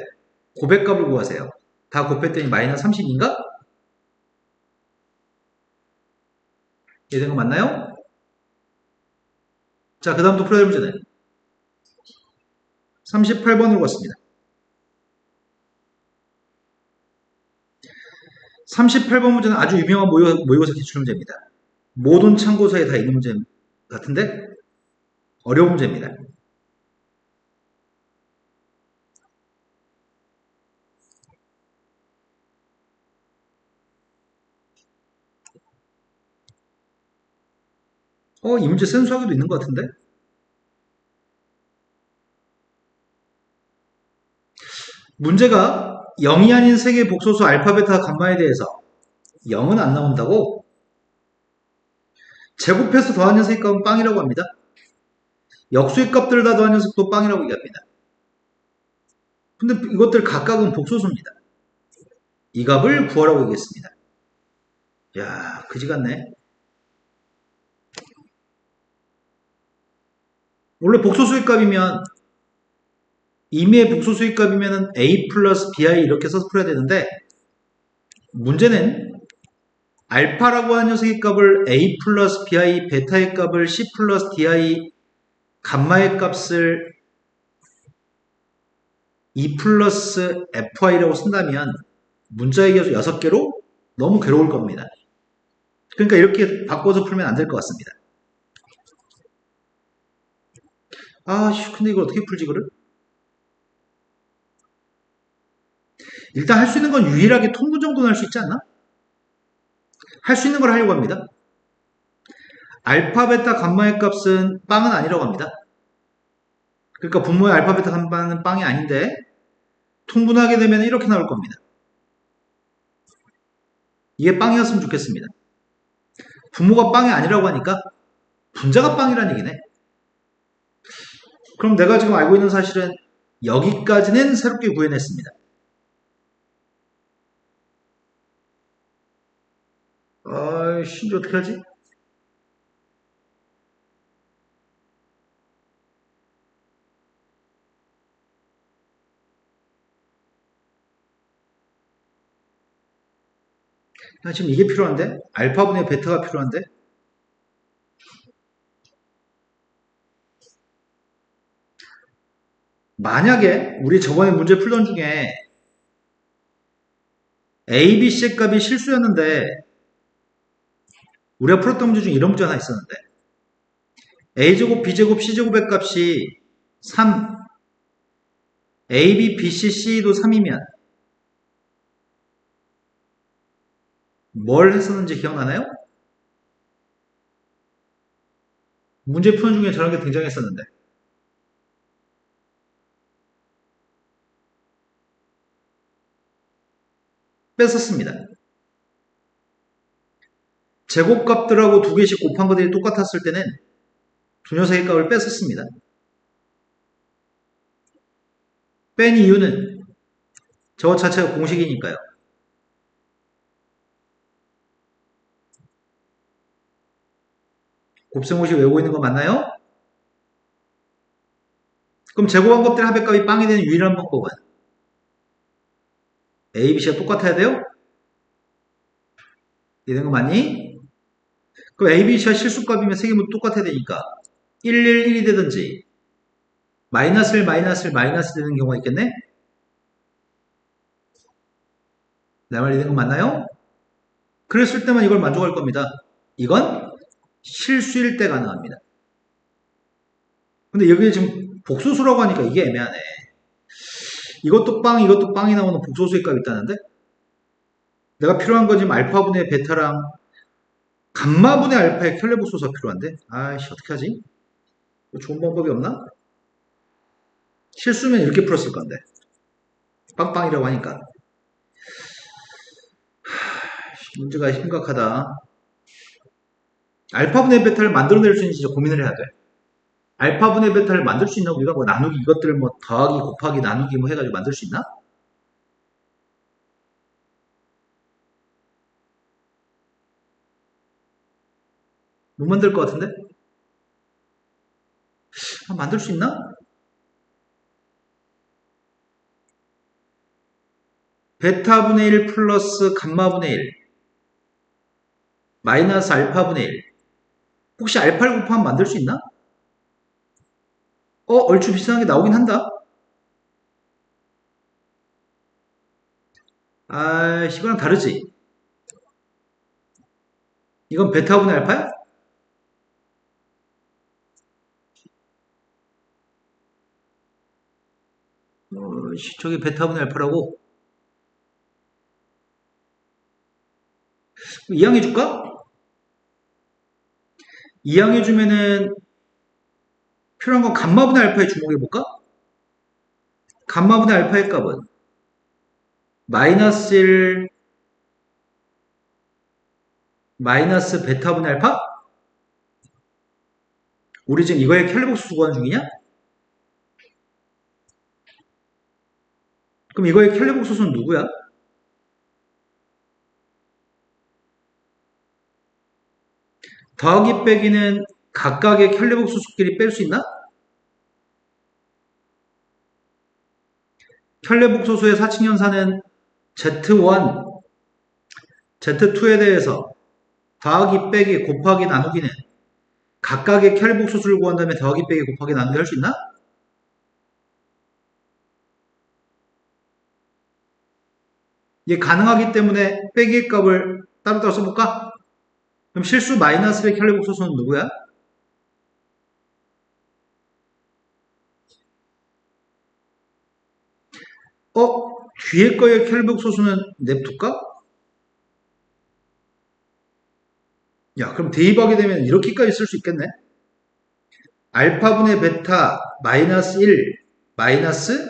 고백값을 구하세요. 다 곱했더니 마이너스 30인가? 이해된 거 맞나요? 자, 그 다음 또 풀어야 될 문제는 38번으로 갔습니다. 38번 문제는 아주 유명한 모의고사 기출문제입니다. 모든 참고서에 다 있는 문제 같은데 어려운 문제입니다. 이 문제 센수하기도 있는 것 같은데? 문제가 0이 아닌 세개의 복소수 알파, 베타, 감마에 대해서 0은 안 나온다고? 제곱해서 더한 녀석의 값은 빵이라고 합니다. 역수의 값들을 다 더한 녀석도 빵이라고 얘기합니다. 근데 이것들 각각은 복소수입니다. 이 값을 구하라고 얘기했습니다. 야, 그지 같네. 원래 복소수의 값이면 임의의 복소수의 값이면 a 플러스 bi 이렇게 써서 풀어야 되는데 문제는 알파라고 하는 녀석의 값을 a 플러스 bi, 베타의 값을 c 플러스 di, 감마의 값을 2 플러스 fy라고 쓴다면 문자의 개수 6개로 너무 괴로울 겁니다. 그러니까 이렇게 바꿔서 풀면 안 될 것 같습니다. 근데 이걸 어떻게 풀지, 그를? 일단 할 수 있는 건 유일하게 통분 정도는 할 수 있지 않나? 할 수 있는 걸 하려고 합니다. 알파, 베타, 감마의 값은 빵은 아니라고 합니다. 그러니까 분모의 알파, 베타, 감마는 빵이 아닌데 통분하게 되면 이렇게 나올 겁니다. 이게 빵이었으면 좋겠습니다. 분모가 빵이 아니라고 하니까 분자가 빵이라는 얘기네. 그럼 내가 지금 알고 있는 사실은 여기까지는 새롭게 구해냈습니다. 이제 어떻게 하지? 지금 이게 필요한데? 알파분의 베타가 필요한데? 만약에 우리 저번에 문제 풀던 중에 A, B, C의 값이 실수였는데 우리가 풀었던 문제 중에 이런 문제 하나 있었는데 A제곱, B제곱, C제곱의 값이 3, A, B, B, C, C도 3이면 뭘 했었는지 기억나나요? 문제 푸는 중에 저런 게 등장했었는데 뺐었습니다. 제곱값들하고 두 개씩 곱한 것들이 똑같았을 때는 두 녀석의 값을 뺐었습니다. 뺀 이유는 저것 자체가 공식이니까요. 곱셈공식 외우고 있는 거 맞나요? 그럼 제곱한 것들의 합의값이 빵이 되는 유일한 방법은 A, B, C가 똑같아야 돼요? 이런 거 맞니? 그럼 A, B, C가 실수값이면 세 개 모두 똑같아야 되니까 1, 1, 1이 되든지 마이너스 1, 마이너스 1, 마이너스 되는 경우가 있겠네? 내 말 이런 거 맞나요? 그랬을 때만 이걸 만족할 겁니다. 이건 실수일 때 가능합니다. 근데 여기에 지금 복소수라고 하니까 이게 애매하네. 이것도 빵, 이것도 빵이 나오는 복소수의 값이 있다는데? 내가 필요한 건 지금 알파분의 베타랑 감마분의 알파의 켤레복소수가 필요한데? 아이씨, 어떻게 하지? 좋은 방법이 없나? 실수면 이렇게 풀었을 건데. 빵빵이라고 하니까. 문제가 심각하다. 알파분의 베타를 만들어낼 수 있는지 고민을 해야 돼. 알파분의 베타를 만들 수 있나? 우리가 뭐 나누기 이것들을 뭐 더하기 곱하기 나누기 뭐 해가지고 만들 수 있나? 못 만들 것 같은데? 아, 만들 수 있나? 베타분의 1 플러스 감마분의 1 마이너스 알파분의 1 혹시 알파를 곱하면 만들 수 있나? 얼추 비슷한 게 나오긴 한다. 아, 이거랑 다르지? 이건 베타분의 알파야? 저기 베타분의 알파라고? 이항해줄까? 이항해주면은 필요한 건 감마분의 알파에 주목해볼까? 감마분의 알파의 값은 마이너스 1 마이너스 베타분의 알파? 우리 지금 이거의 캘리복수 구하는 중이냐? 그럼 이거의 캘리복수는 누구야? 더하기 빼기는 각각의 캘리복수수끼리 뺄 수 있나? 캘리복소수의 사칙연산은 Z1, Z2에 대해서 더하기 빼기 곱하기 나누기는 각각의 캘리복소수를 구한 다음에 더하기 빼기 곱하기 나누기 할 수 있나? 이게 가능하기 때문에 빼기의 값을 따로따로 써볼까? 그럼 실수 마이너스의 캘리복소수는 누구야? 뒤에 거의 캘리복소수는 냅둘까? 야, 그럼 대입하게 되면 이렇게까지 쓸 수 있겠네? 알파분의 베타 마이너스 1 마이너스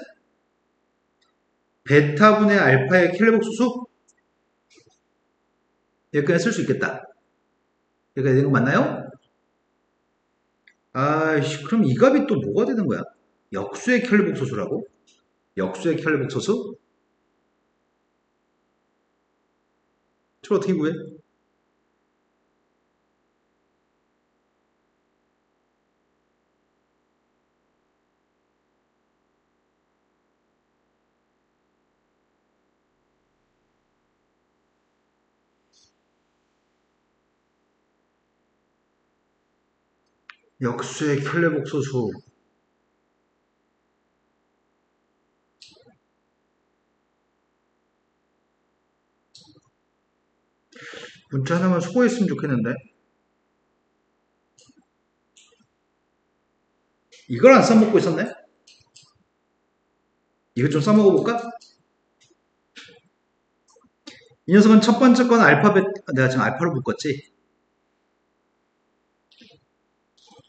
베타분의 알파의 캘리복수수? 여기까지 쓸 수 있겠다. 여기까지 되는 거 맞나요? 아이씨, 그럼 이 값이 또 뭐가 되는 거야? 역수의 캘리복소수라고? 역수의 캘리복소수? 저걸 어떻게 구해? 역수의 캘리복소수. 문자 하나만 수고했으면 좋겠는데. 이걸 안 써먹고 있었네? 이거 좀 써먹어 볼까? 이 녀석은 첫 번째 건 알파벳, 내가 지금 알파로 묶었지?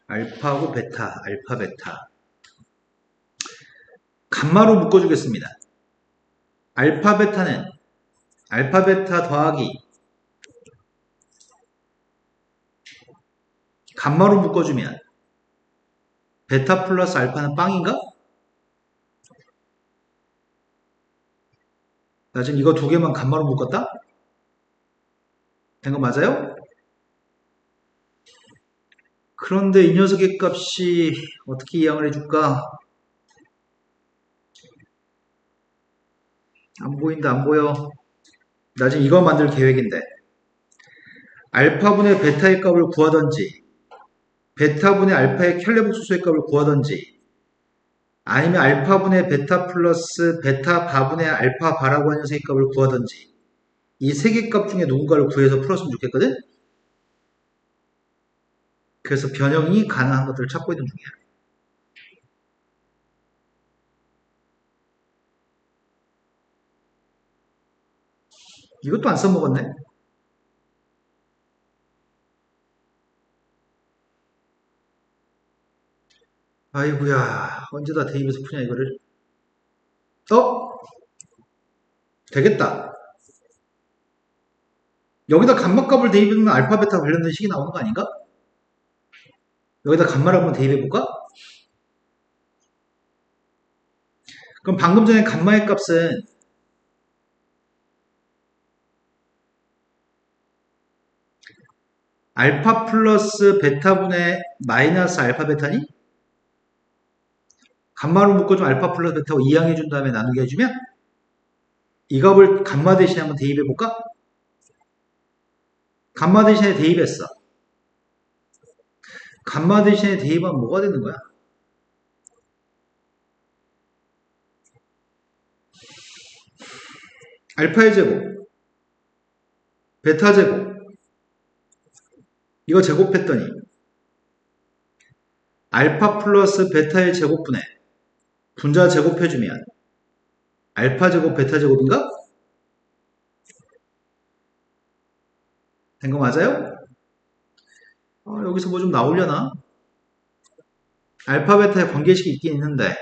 알파하고 베타, 알파, 베타. 감마로 묶어주겠습니다. 알파, 베타는 알파, 베타 더하기 감마로 묶어주면 베타 플러스 알파는 빵인가? 나 지금 이거 두 개만 감마로 묶었다? 된 거 맞아요? 그런데 이 녀석의 값이 어떻게 이항을 해줄까? 안 보인다, 안 보여. 나 지금 이거 만들 계획인데. 알파분의 베타의 값을 구하던지, 베타분의 알파의 캘레복수수의 값을 구하던지, 아니면 알파분의 베타 플러스 베타 바분의 알파 바라고 하는 녀석의 값을 구하던지, 이 세 개 값 중에 누군가를 구해서 풀었으면 좋겠거든? 그래서 변형이 가능한 것들을 찾고 있는 중이야. 이것도 안 써먹었네? 아이구야, 언제 다 대입해서 푸냐, 이거를. 어? 되겠다. 여기다 감마값을 대입해주면 알파, 베타 관련된 식이 나오는 거 아닌가? 여기다 감마를 한번 대입해볼까? 그럼 방금 전에 감마의 값은 알파 플러스 베타분의 마이너스 알파 베타니? 감마로 묶어주면 알파 플러스 베타고 이항해준 다음에 나누게 해주면 이 값을 감마 대신에 한번 대입해볼까? 감마 대신에 대입했어. 감마 대신에 대입하면 뭐가 되는 거야? 알파의 제곱, 베타 제곱, 이거 제곱했더니 알파 플러스 베타의 제곱분에 분자 제곱해주면 알파 제곱 베타 제곱인가? 된 거 맞아요? 여기서 뭐 좀 나오려나? 알파 베타의 관계식이 있긴 있는데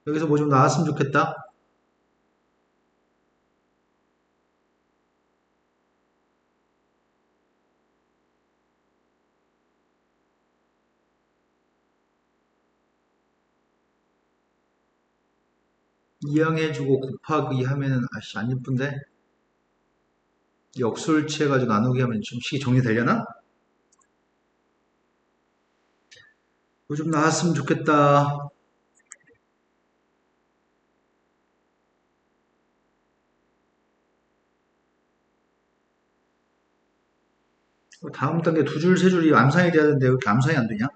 여기서 뭐 좀 나왔으면 좋겠다. 이항해주고 곱하기 하면은 아씨 안 예쁜데 역수를 취해가지고 나누기 하면 좀 식이 정리되려나? 뭐 좀 나왔으면 좋겠다. 다음 단계 두 줄, 세 줄이 암산이 돼야 되는데 왜 이렇게 암산이 안 되냐?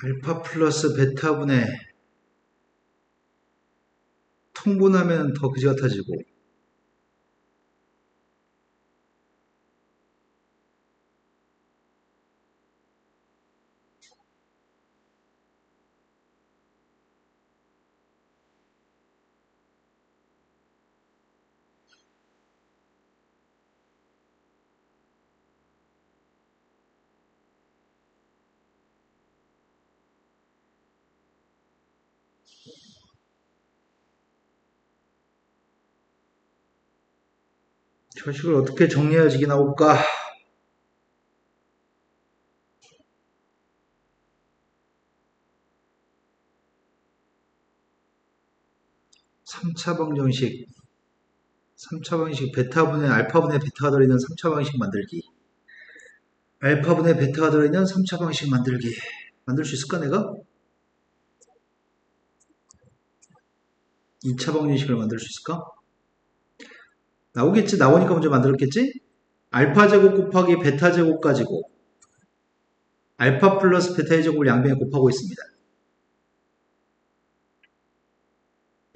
알파 플러스 베타분의 통분하면 더 그지 같아지고 저 식을 어떻게 정리해야지 이게 나올까? 3차 방정식 3차 방정식 베타분의 알파분의 베타가 들어있는 3차 방정식 만들기 알파분의 베타가 들어있는 3차 방정식 만들기 만들 수 있을까 내가? 2차 방정식을 만들 수 있을까? 나오겠지. 나오니까 먼저 만들었겠지? 알파 제곱 곱하기 베타 제곱 가지고 알파 플러스 베타의 제곱을 양변에 곱하고 있습니다.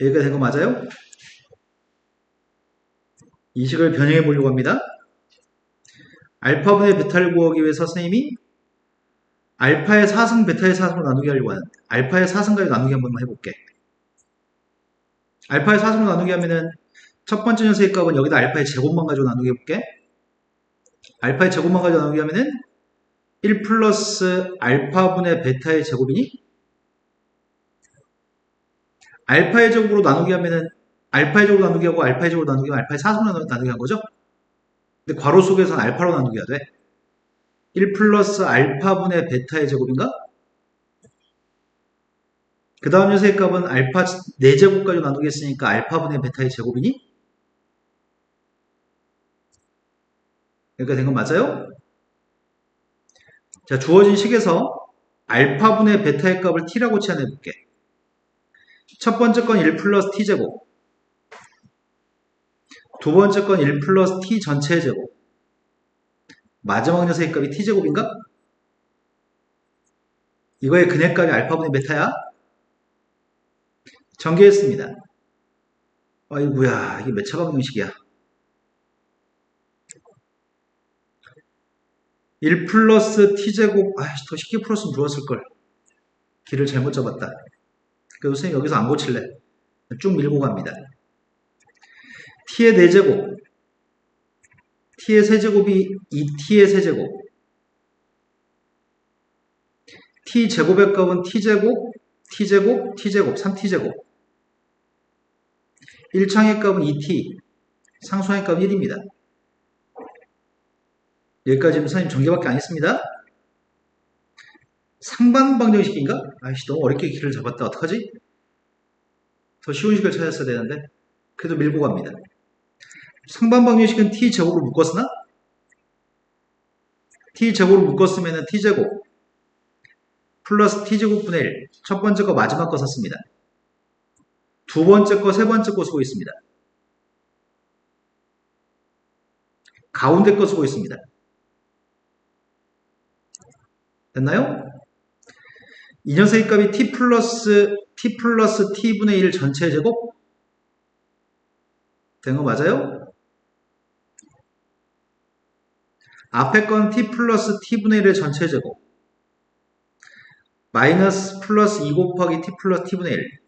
여기가 된 거 맞아요? 이 식을 변형해 보려고 합니다. 알파분의 베타를 구하기 위해서 선생님이 알파의 4승 베타의 4승으로 나누기 하려고 하는데 알파의 4승까지 나누기 한번 해볼게. 알파의 4승으로 나누기 하면은 첫 번째 녀석의 값은 여기다 알파의 제곱만 가지고 나누기 해볼게. 알파의 제곱만 가지고 나누기 하면은 1 플러스 알파분의 베타의 제곱이니? 알파의 제곱으로 나누기 하면은 알파의 제곱으로 나누기 하고 알파의 제곱으로 나누기 하면 알파의 4승으로 나누기 한 거죠? 근데 괄호 속에서는 알파로 나누기가 돼. 1 플러스 알파분의 베타의 제곱인가? 그 다음 녀석의 값은 알파 4제곱까지 나누기 했으니까 알파분의 베타의 제곱이니? 여기가 된 건 맞아요? 자, 주어진 식에서 알파분의 베타의 값을 t라고 치환해 볼게. 첫 번째 건 1 플러스 t제곱, 두 번째 건 1 플러스 t 전체의 제곱, 마지막 녀석의 값이 t제곱인가? 이거의 근해값이 알파분의 베타야? 전개했습니다. 아이고야, 이게 몇 차 방정식이야? 1 플러스 t제곱, 더 쉽게 풀었으면 좋았을걸. 길을 잘못 잡았다. 그래서 선생님 여기서 안 고칠래. 쭉 밀고 갑니다. t의 4제곱, t의 세제곱이 2t의 세제곱, t제곱의 값은 t제곱, t제곱, t제곱, 3t제곱. 1창의 값은 2t, 상수항의 값은 1입니다. 여기까지는 선생님 전개밖에 안 했습니다. 상반방정식인가? 아이씨, 너무 어렵게 길을 잡았다. 어떡하지? 더 쉬운 식을 찾았어야 되는데. 그래도 밀고 갑니다. 상반방정식은 t제곱으로 묶었으나 t제곱으로 묶었으면 t제곱 플러스 t제곱분의 1. 첫 번째 거 마지막 거 썼습니다. 두 번째 거 세 번째 거 쓰고 있습니다. 가운데 거 쓰고 있습니다. 됐나요? 이 녀석의 값이 t 플러스 t분의 1 전체 제곱? 된 거 맞아요? 앞에 건 t 플러스 t분의 1의 전체 제곱 마이너스 플러스 2 곱하기 t 플러스 t분의 1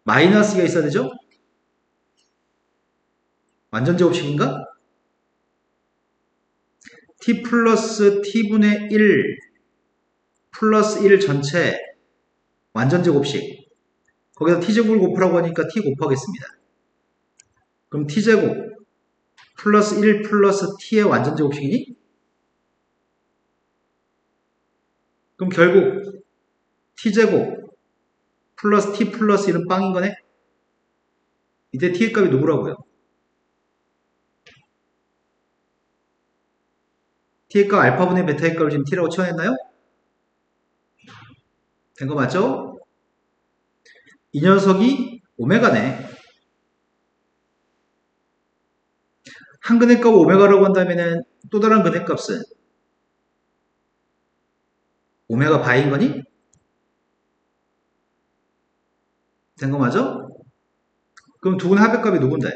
마이너스가 있어야 되죠? 완전 제곱식인가? t 플러스 t분의 1 플러스 1 전체 완전 제곱식 거기다 t제곱을 곱하라고 하니까 t 곱하겠습니다. 그럼 t제곱 플러스 1 플러스 t의 완전 제곱식이니? 그럼 결국 t제곱 플러스 t 플러스 1은 빵인 거네? 이때 t의 값이 누구라고요? t의 값 알파분의 베타의 값을 지금 t라고 치환했나요? 된 거 맞죠? 이 녀석이 오메가네. 한 근의 값 오메가라고 한다면 또 다른 근의 값은 오메가 바인 거니? 된 거 맞아? 그럼 두 근의 합의값이 누군데?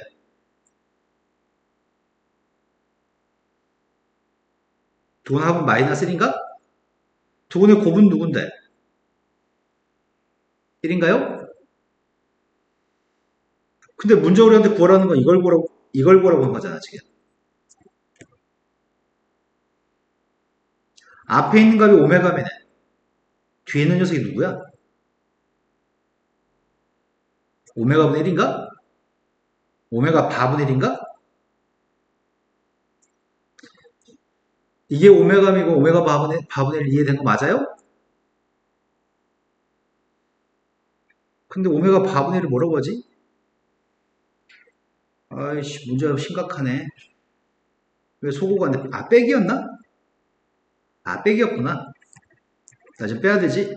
두 근의 합은 마이너스 1인가? 두 근의 곱은 누군데? 1인가요? 근데 문제 우리한테 구하라는 건 이걸 구하라고 한 거잖아, 지금. 앞에 있는 값이 오메가면 뒤에 있는 녀석이 누구야? 오메가분의 1인가? 오메가 바분의 1인가? 이게 오메가이고 오메가 바분의 1 이해된 거 맞아요? 근데 오메가 바분의 1을 뭐라고 하지? 아이씨, 문제가 심각하네. 왜 소고가 안 돼? 아, 백이었나? 아, 백이었구나. 나 지금 빼야 되지?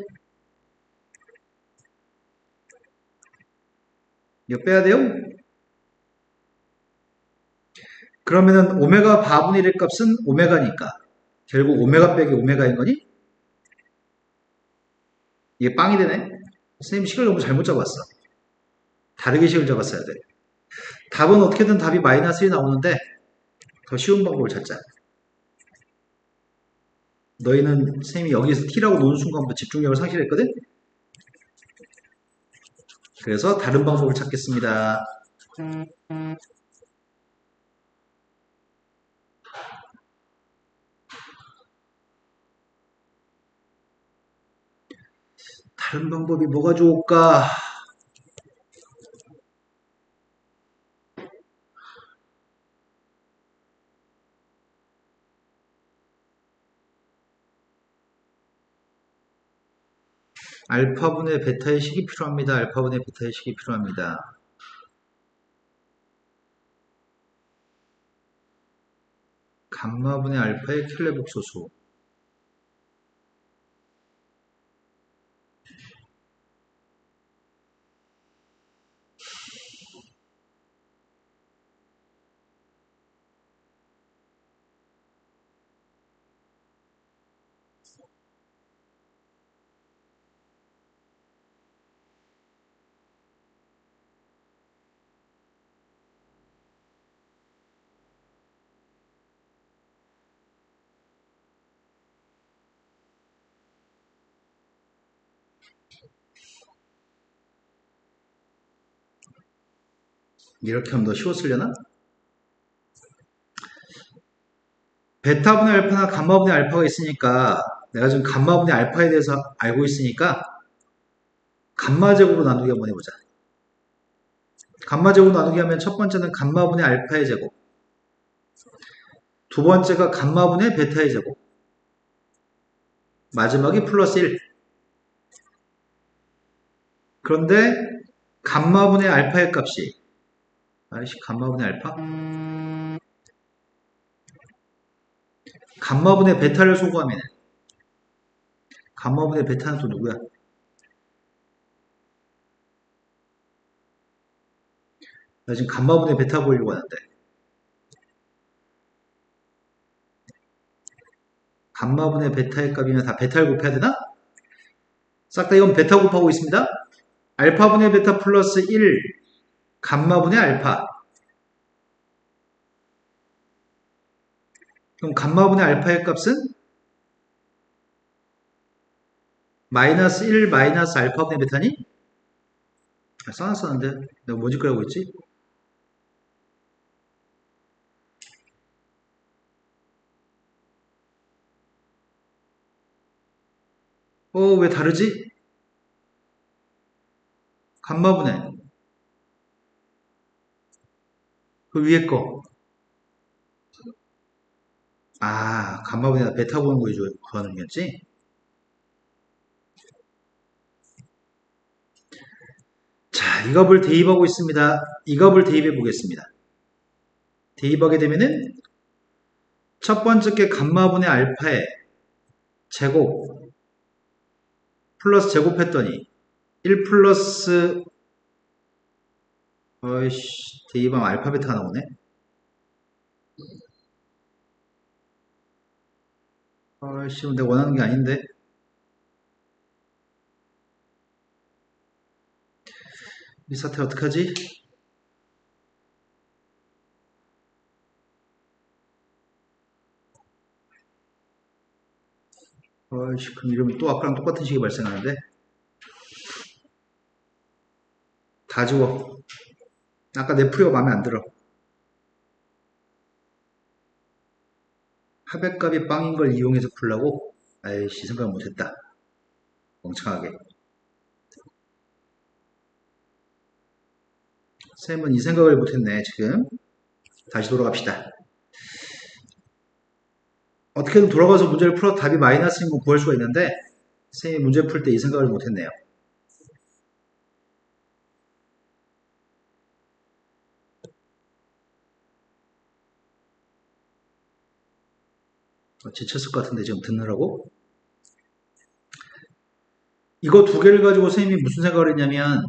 이거 빼야 돼요? 그러면은 오메가 바분의 1의 값은 오메가니까 결국 오메가 빼기 오메가인 거니? 이게 빵이 되네? 선생님 식을 너무 잘못 잡았어. 다르게 식을 잡았어야 돼. 답은 어떻게든 답이 마이너스 1이 나오는데 더 쉬운 방법을 찾자. 너희는 선생님이 여기서 t라고 노는 순간부터 집중력을 상실했거든? 그래서 다른 방법을 찾겠습니다. 다른 방법이 뭐가 좋을까? 알파분의 베타의 식이 필요합니다. 알파분의 베타의 식이 필요합니다. 감마분의 알파의 켈레 복소수. 이렇게 하면 더 쉬웠으려나? 베타분의 알파나 감마분의 알파가 있으니까 내가 지금 감마분의 알파에 대해서 알고 있으니까 감마제곱으로 나누기 한번 해보자. 감마제곱으로 나누기 하면 첫 번째는 감마분의 알파의 제곱 두 번째가 감마분의 베타의 제곱. 마지막이 플러스 1. 그런데 감마분의 알파의 값이 감마분의 알파? 감마분의 베타를 소구하면 감마분의 베타는 또 누구야? 나 지금 감마분의 베타 보이려고 하는데 감마분의 베타의 값이면 다 베타를 곱해야 되나? 싹 다 이건 베타 곱하고 있습니다. 알파분의 베타 플러스 1 감마분의 알파. 그럼 감마분의 알파의 값은 마이너스 1 마이너스 알파분의 베타니? 써놨었는데 내가 뭔 짓거리 하고 있지? 왜 다르지? 감마분의 그 위에 거. 감마분의 베타 구하는 거였지? 자, 이 값을 대입하고 있습니다. 이 값을 대입해 보겠습니다. 대입하게 되면은 첫 번째 게 감마분의 알파의 제곱 플러스 제곱했더니 1 플러스 대입하면 알파 베타가 나오네. 내가 원하는 게 아닌데. 이 사태 어떡하지? 그럼 이러면 또 아까랑 똑같은 식이 발생하는데. 다 지워. 아까 내 풀이가 마음에 안 들어. 합의값이 빵인 걸 이용해서 풀라고? 생각 못했다. 멍청하게. 쌤은 이 생각을 못했네, 지금. 다시 돌아갑시다. 어떻게든 돌아가서 문제를 풀어 답이 마이너스인 거 구할 수가 있는데, 쌤이 문제 풀 때 이 생각을 못했네요. 지쳤을 것 같은데 지금 듣느라고. 이거 두 개를 가지고 선생님이 무슨 생각을 했냐면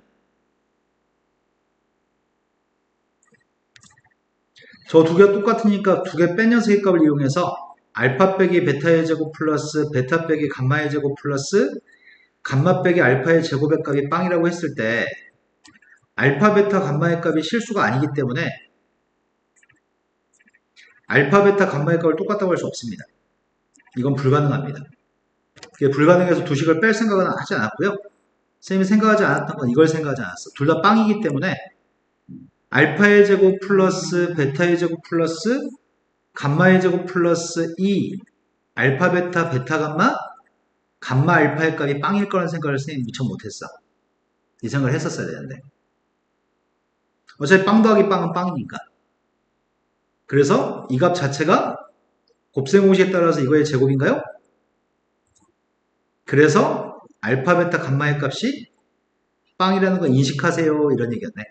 저 두 개가 똑같으니까 두 개 뺀 녀석의 값을 이용해서 알파 빼기 베타의 제곱 플러스 베타 빼기 감마의 제곱 플러스 감마 빼기 알파의 제곱의 값이 빵이라고 했을 때 알파 베타 감마의 값이 실수가 아니기 때문에 알파 베타 감마의 값을 똑같다고 할 수 없습니다. 이건 불가능합니다. 그게 불가능해서 두 식을 뺄 생각은 하지 않았고요. 선생님이 생각하지 않았던 건 이걸 생각하지 않았어. 둘 다 빵이기 때문에 알파의 제곱 플러스 베타의 제곱 플러스 감마의 제곱 플러스 2 알파 베타 베타 감마 감마 알파의 값이 빵일 거라는 생각을 선생님이 미처 못했어. 이 생각을 했었어야 되는데 어차피 빵 더하기 빵은 빵이니까. 그래서 이 값 자체가 곱셈 공식에 따라서 이거의 제곱인가요? 그래서 알파 베타 감마의 값이 빵이라는 거 인식하세요, 이런 얘기였네.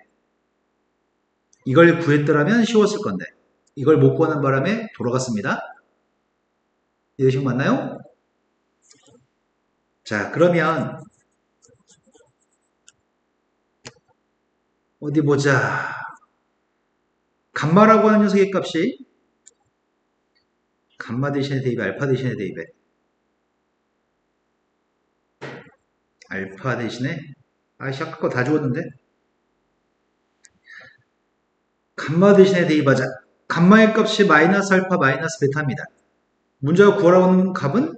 이걸 구했더라면 쉬웠을 건데 이걸 못 구하는 바람에 돌아갔습니다. 이해식 맞나요? 자, 그러면 어디 보자. 감마라고 하는 녀석의 값이 감마 대신에 대입해 알파 대신에 대입해 알파 대신에 아까 거 다 주었는데 감마 대신에 대입하자. 감마의 값이 마이너스 알파 마이너스 베타입니다. 문제가 구하라고 하는 값은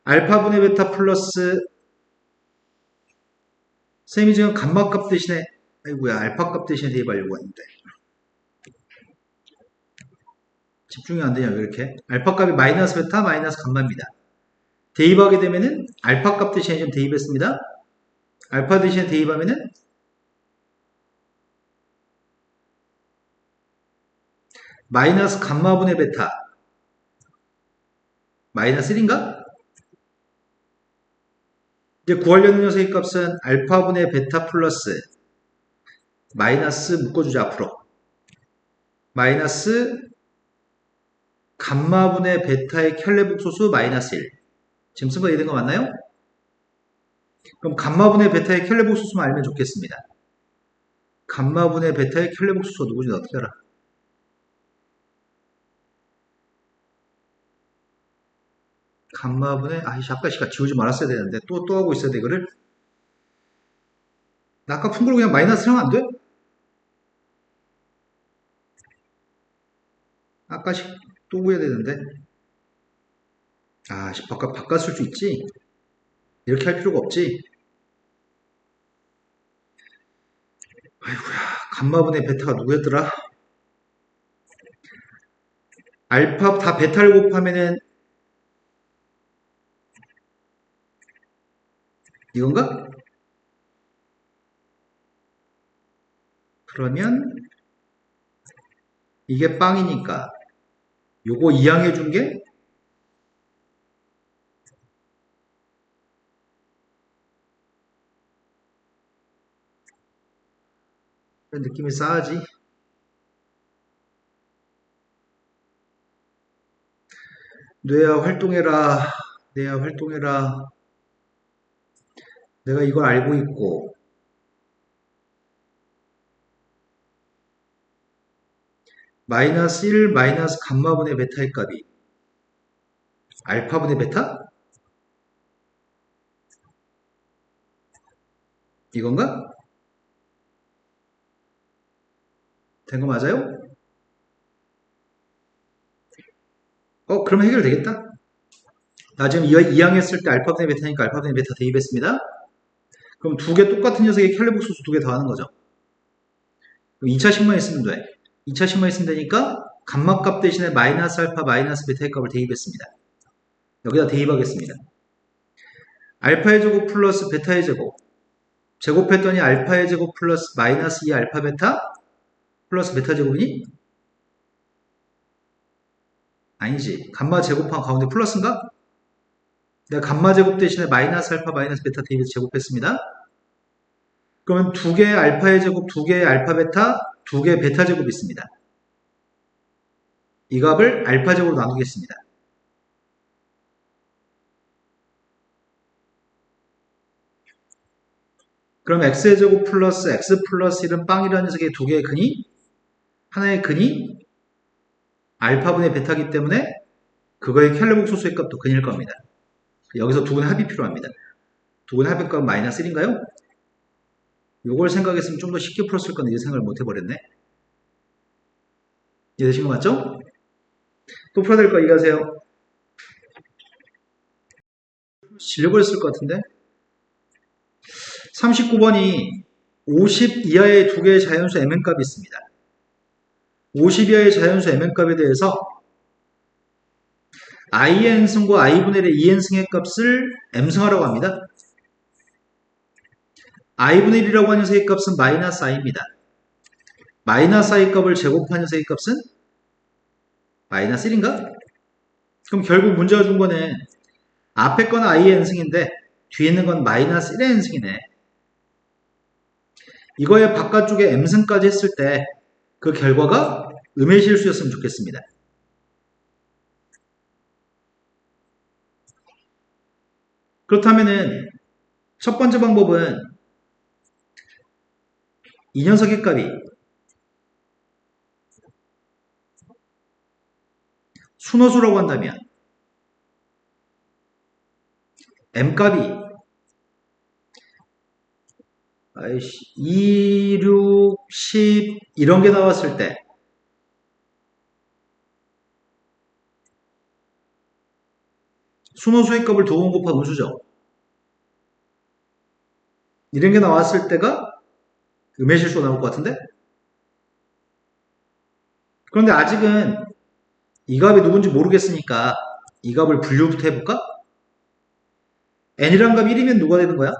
알파분의 베타 플러스 쌤이 지금 감마 값 대신에 알파 값 대신에 대입하려고 했는데 집중이 안 되냐 왜 이렇게. 알파 값이 마이너스 베타 마이너스 감마입니다. 대입하게 되면은 알파 값 대신에 좀 대입했습니다. 알파 대신에 대입하면은 마이너스 감마분의 베타 마이너스 1인가? 이제 구하려는 녀석의 값은 알파분의 베타 플러스 마이너스 묶어주자 앞으로 마이너스 감마분의 베타의 켤레복소수 마이너스 1 지금 쓴 거 이해된 거 맞나요? 그럼 감마분의 베타의 켤레복소수만 알면 좋겠습니다. 감마분의 베타의 켤레복소수가 누구지 어떻게 알아? 감마분의 아이씨 아까 시간 지우지 말았어야 되는데 또 하고 있어야 돼 이거를. 나 아까 푼 걸 그냥 마이너스 하면 안 돼? 아까씩 또 구해야 되는데. 아, 바꿨을 수 있지? 이렇게 할 필요가 없지? 아이고야, 감마분의 베타가 누구였더라? 알파 다 베타를 곱하면은 이건가? 그러면 이게 빵이니까 요거 이항해 준 게 느낌이 싸하지? 뇌야 활동해라. 뇌야 활동해라. 내가 이걸 알고 있고 마이너스 1 마이너스 감마분의 베타의 값이 알파분의 베타? 이건가? 된 거 맞아요? 그럼 해결되겠다. 나 지금 이항했을 때 알파분의 베타니까 알파분의 베타 대입했습니다. 그럼 두 개 똑같은 녀석의 캘리복소수 두 개 더하는 거죠. 그럼 2차식만 있으면 돼. 2차식만 있으면 되니까 감마값 대신에 마이너스 알파 마이너스 베타의 값을 대입했습니다. 여기다 대입하겠습니다. 알파의 제곱 플러스 베타의 제곱 제곱했더니 알파의 제곱 플러스 마이너스 2 알파 베타 플러스 베타 제곱이니? 아니지. 감마 제곱한 가운데 플러스인가? 내가 감마 제곱 대신에 마이너스 알파 마이너스 베타 대입해서 제곱했습니다. 그러면 두 개의 알파의 제곱, 두 개의 알파 베타, 두 개의 베타 제곱이 있습니다. 이 값을 알파 제곱으로 나누겠습니다. 그럼 x의 제곱 플러스 x 플러스 1은 빵이라는 녀석의 두 개의 근이 하나의 근이 알파분의 베타기 때문에 그거의 켈레복 소수의 값도 근일 겁니다. 여기서 두 분의 합이 필요합니다. 두 분의 합의 값은 마이너스 1인가요? 요걸 생각했으면 좀 더 쉽게 풀었을 건데 이 생각을 못 해버렸네. 이해되신 거 맞죠? 또 풀어야 될 거 이해하세요? 질려버렸을 것 같은데? 39번이 50 이하의 두 개의 자연수 mn값이 있습니다. 50 이하의 자연수 mn값에 대해서 in승과 i분의 1의 2n승의 값을 m승하라고 합니다. i분의 1이라고 하는 녀석의 값은 마이너스 i입니다. 마이너스 i 값을 제곱한 녀석의 값은 마이너스 1인가? 그럼 결국 문제가 준 거는 앞에 건 i의 n승인데 뒤에 있는 건 마이너스 1의 n승이네. 이거의 바깥쪽에 m승까지 했을 때 그 결과가 음의 실수였으면 좋겠습니다. 그렇다면은 첫 번째 방법은 이 녀석의 값이 순호수라고 한다면 m값이 2, 6, 10 이런 게 나왔을 때 순호수의 값을 두 번 곱한 우수죠. 이런 게 나왔을 때가 음의 실수가 나올 것 같은데? 그런데 아직은 이 값이 누군지 모르겠으니까 이 값을 분류부터 해볼까? n이란 값이 1이면 누가 되는 거야?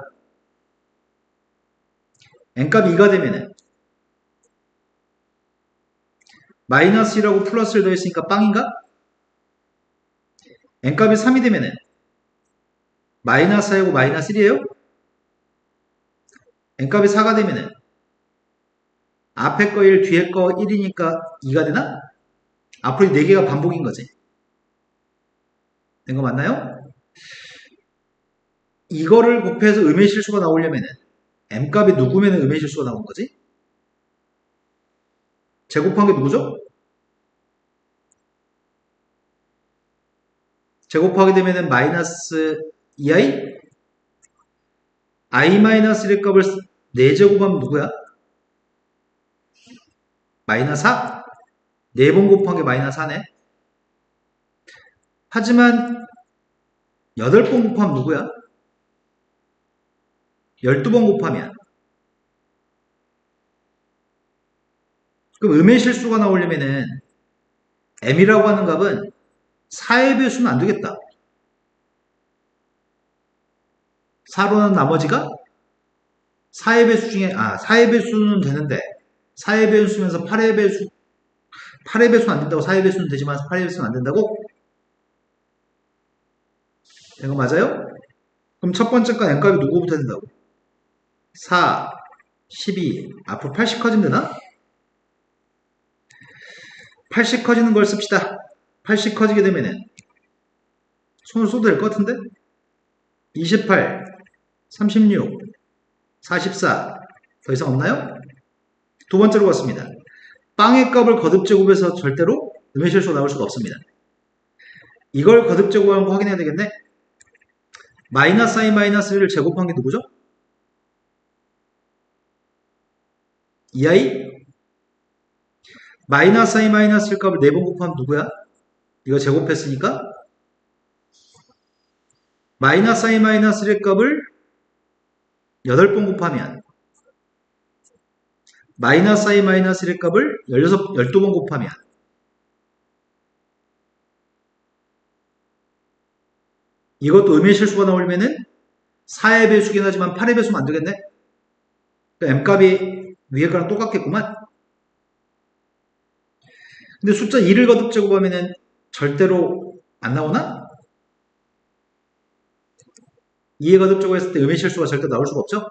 n값이 2가 되면은 마이너스 1하고 플러스를 더했으니까 빵인가? n값이 3이 되면은 마이너스 4하고 마이너스 1이에요? n값이 4가 되면은 앞에 거 1, 뒤에 거 1이니까 2가 되나? 앞으로 4개가 반복인 거지. 된 거 맞나요? 이거를 곱해서 음의 실수가 나오려면은 m값이 누구면 음의 실수가 나오는 거지? 제곱한 게 누구죠? 제곱하게 되면은 마이너스 2i? i-1의 값을 4제곱하면 누구야? 마이너스 4? 4번 곱한 게 마이너스 4네. 하지만 8번 곱하면 누구야? 12번 곱하면. 그럼 음의 실수가 나오려면은 m이라고 하는 값은 4의 배수는 안 되겠다. 4로는 나머지가 4의 배수 중에 4의 배수는 되는데 4의 배수면서 8의 배수 8의 배수는 안 된다고. 4의 배수는 되지만 8의 배수는 안 된다고? 이거 맞아요? 그럼 첫 번째 건 n값이 누구부터 된다고? 4, 12 앞으로 80 커지면 되나? 80 커지는 걸 씁시다. 80 커지게 되면은 손을 쏘도 될 것 같은데? 28, 36, 44 더 이상 없나요? 두 번째로 갔습니다. 빵의 값을 거듭제곱해서 절대로 음의 실수가 나올 수가 없습니다. 이걸 거듭제곱하는 거 확인해야 되겠네? 마이너스 i 마이너스 1을 제곱한 게 누구죠? 2i? 마이너스 i 마이너스 1 값을 4번 곱하면 누구야? 이거 제곱했으니까 마이너스 i 마이너스 1의 값을 8번 곱하면 마이너스 i 마이너스 1의 값을 12번 곱하면 이것도 음의 실수가 나오려면은 4의 배수긴 하지만 8의 배수면 안 되겠네? 그러니까 m값이 위에 거랑 똑같겠구만. 근데 숫자 2를 거듭 제곱하면은 절대로 안 나오나? 2의 거듭 제곱했을 때 음의 실수가 절대 나올 수가 없죠?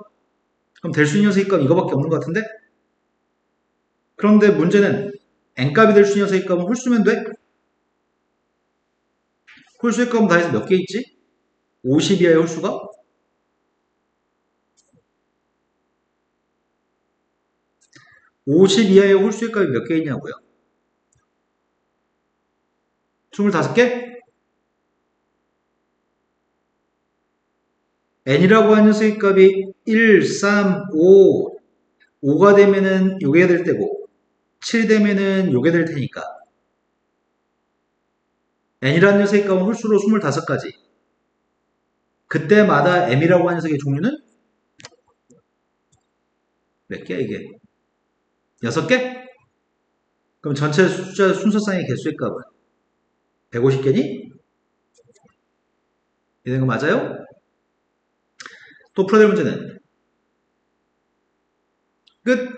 그럼 될 수 있는 녀석의 값 이거밖에 없는 것 같은데? 그런데 문제는 n값이 될 수 있는 녀석의 값은 홀수면 돼? 홀수의 값은 다 해서 몇 개 있지? 50 이하의 홀수가? 50 이하의 홀수의 값이 몇 개 있냐고요? 25개? n이라고 하는 녀석의 값이 1, 3, 5, 5가 되면은 요게 될 때고 7 되면은 요게 될 테니까 n이라는 녀석의 값은 홀수로 25가지. 그때마다 m이라고 하는 녀석의 종류는 몇 개야 이게? 6개? 그럼 전체 숫자 순서상의 개수의 값은 150개니? 이런 거 맞아요? 또 풀어야 될 문제는 끝!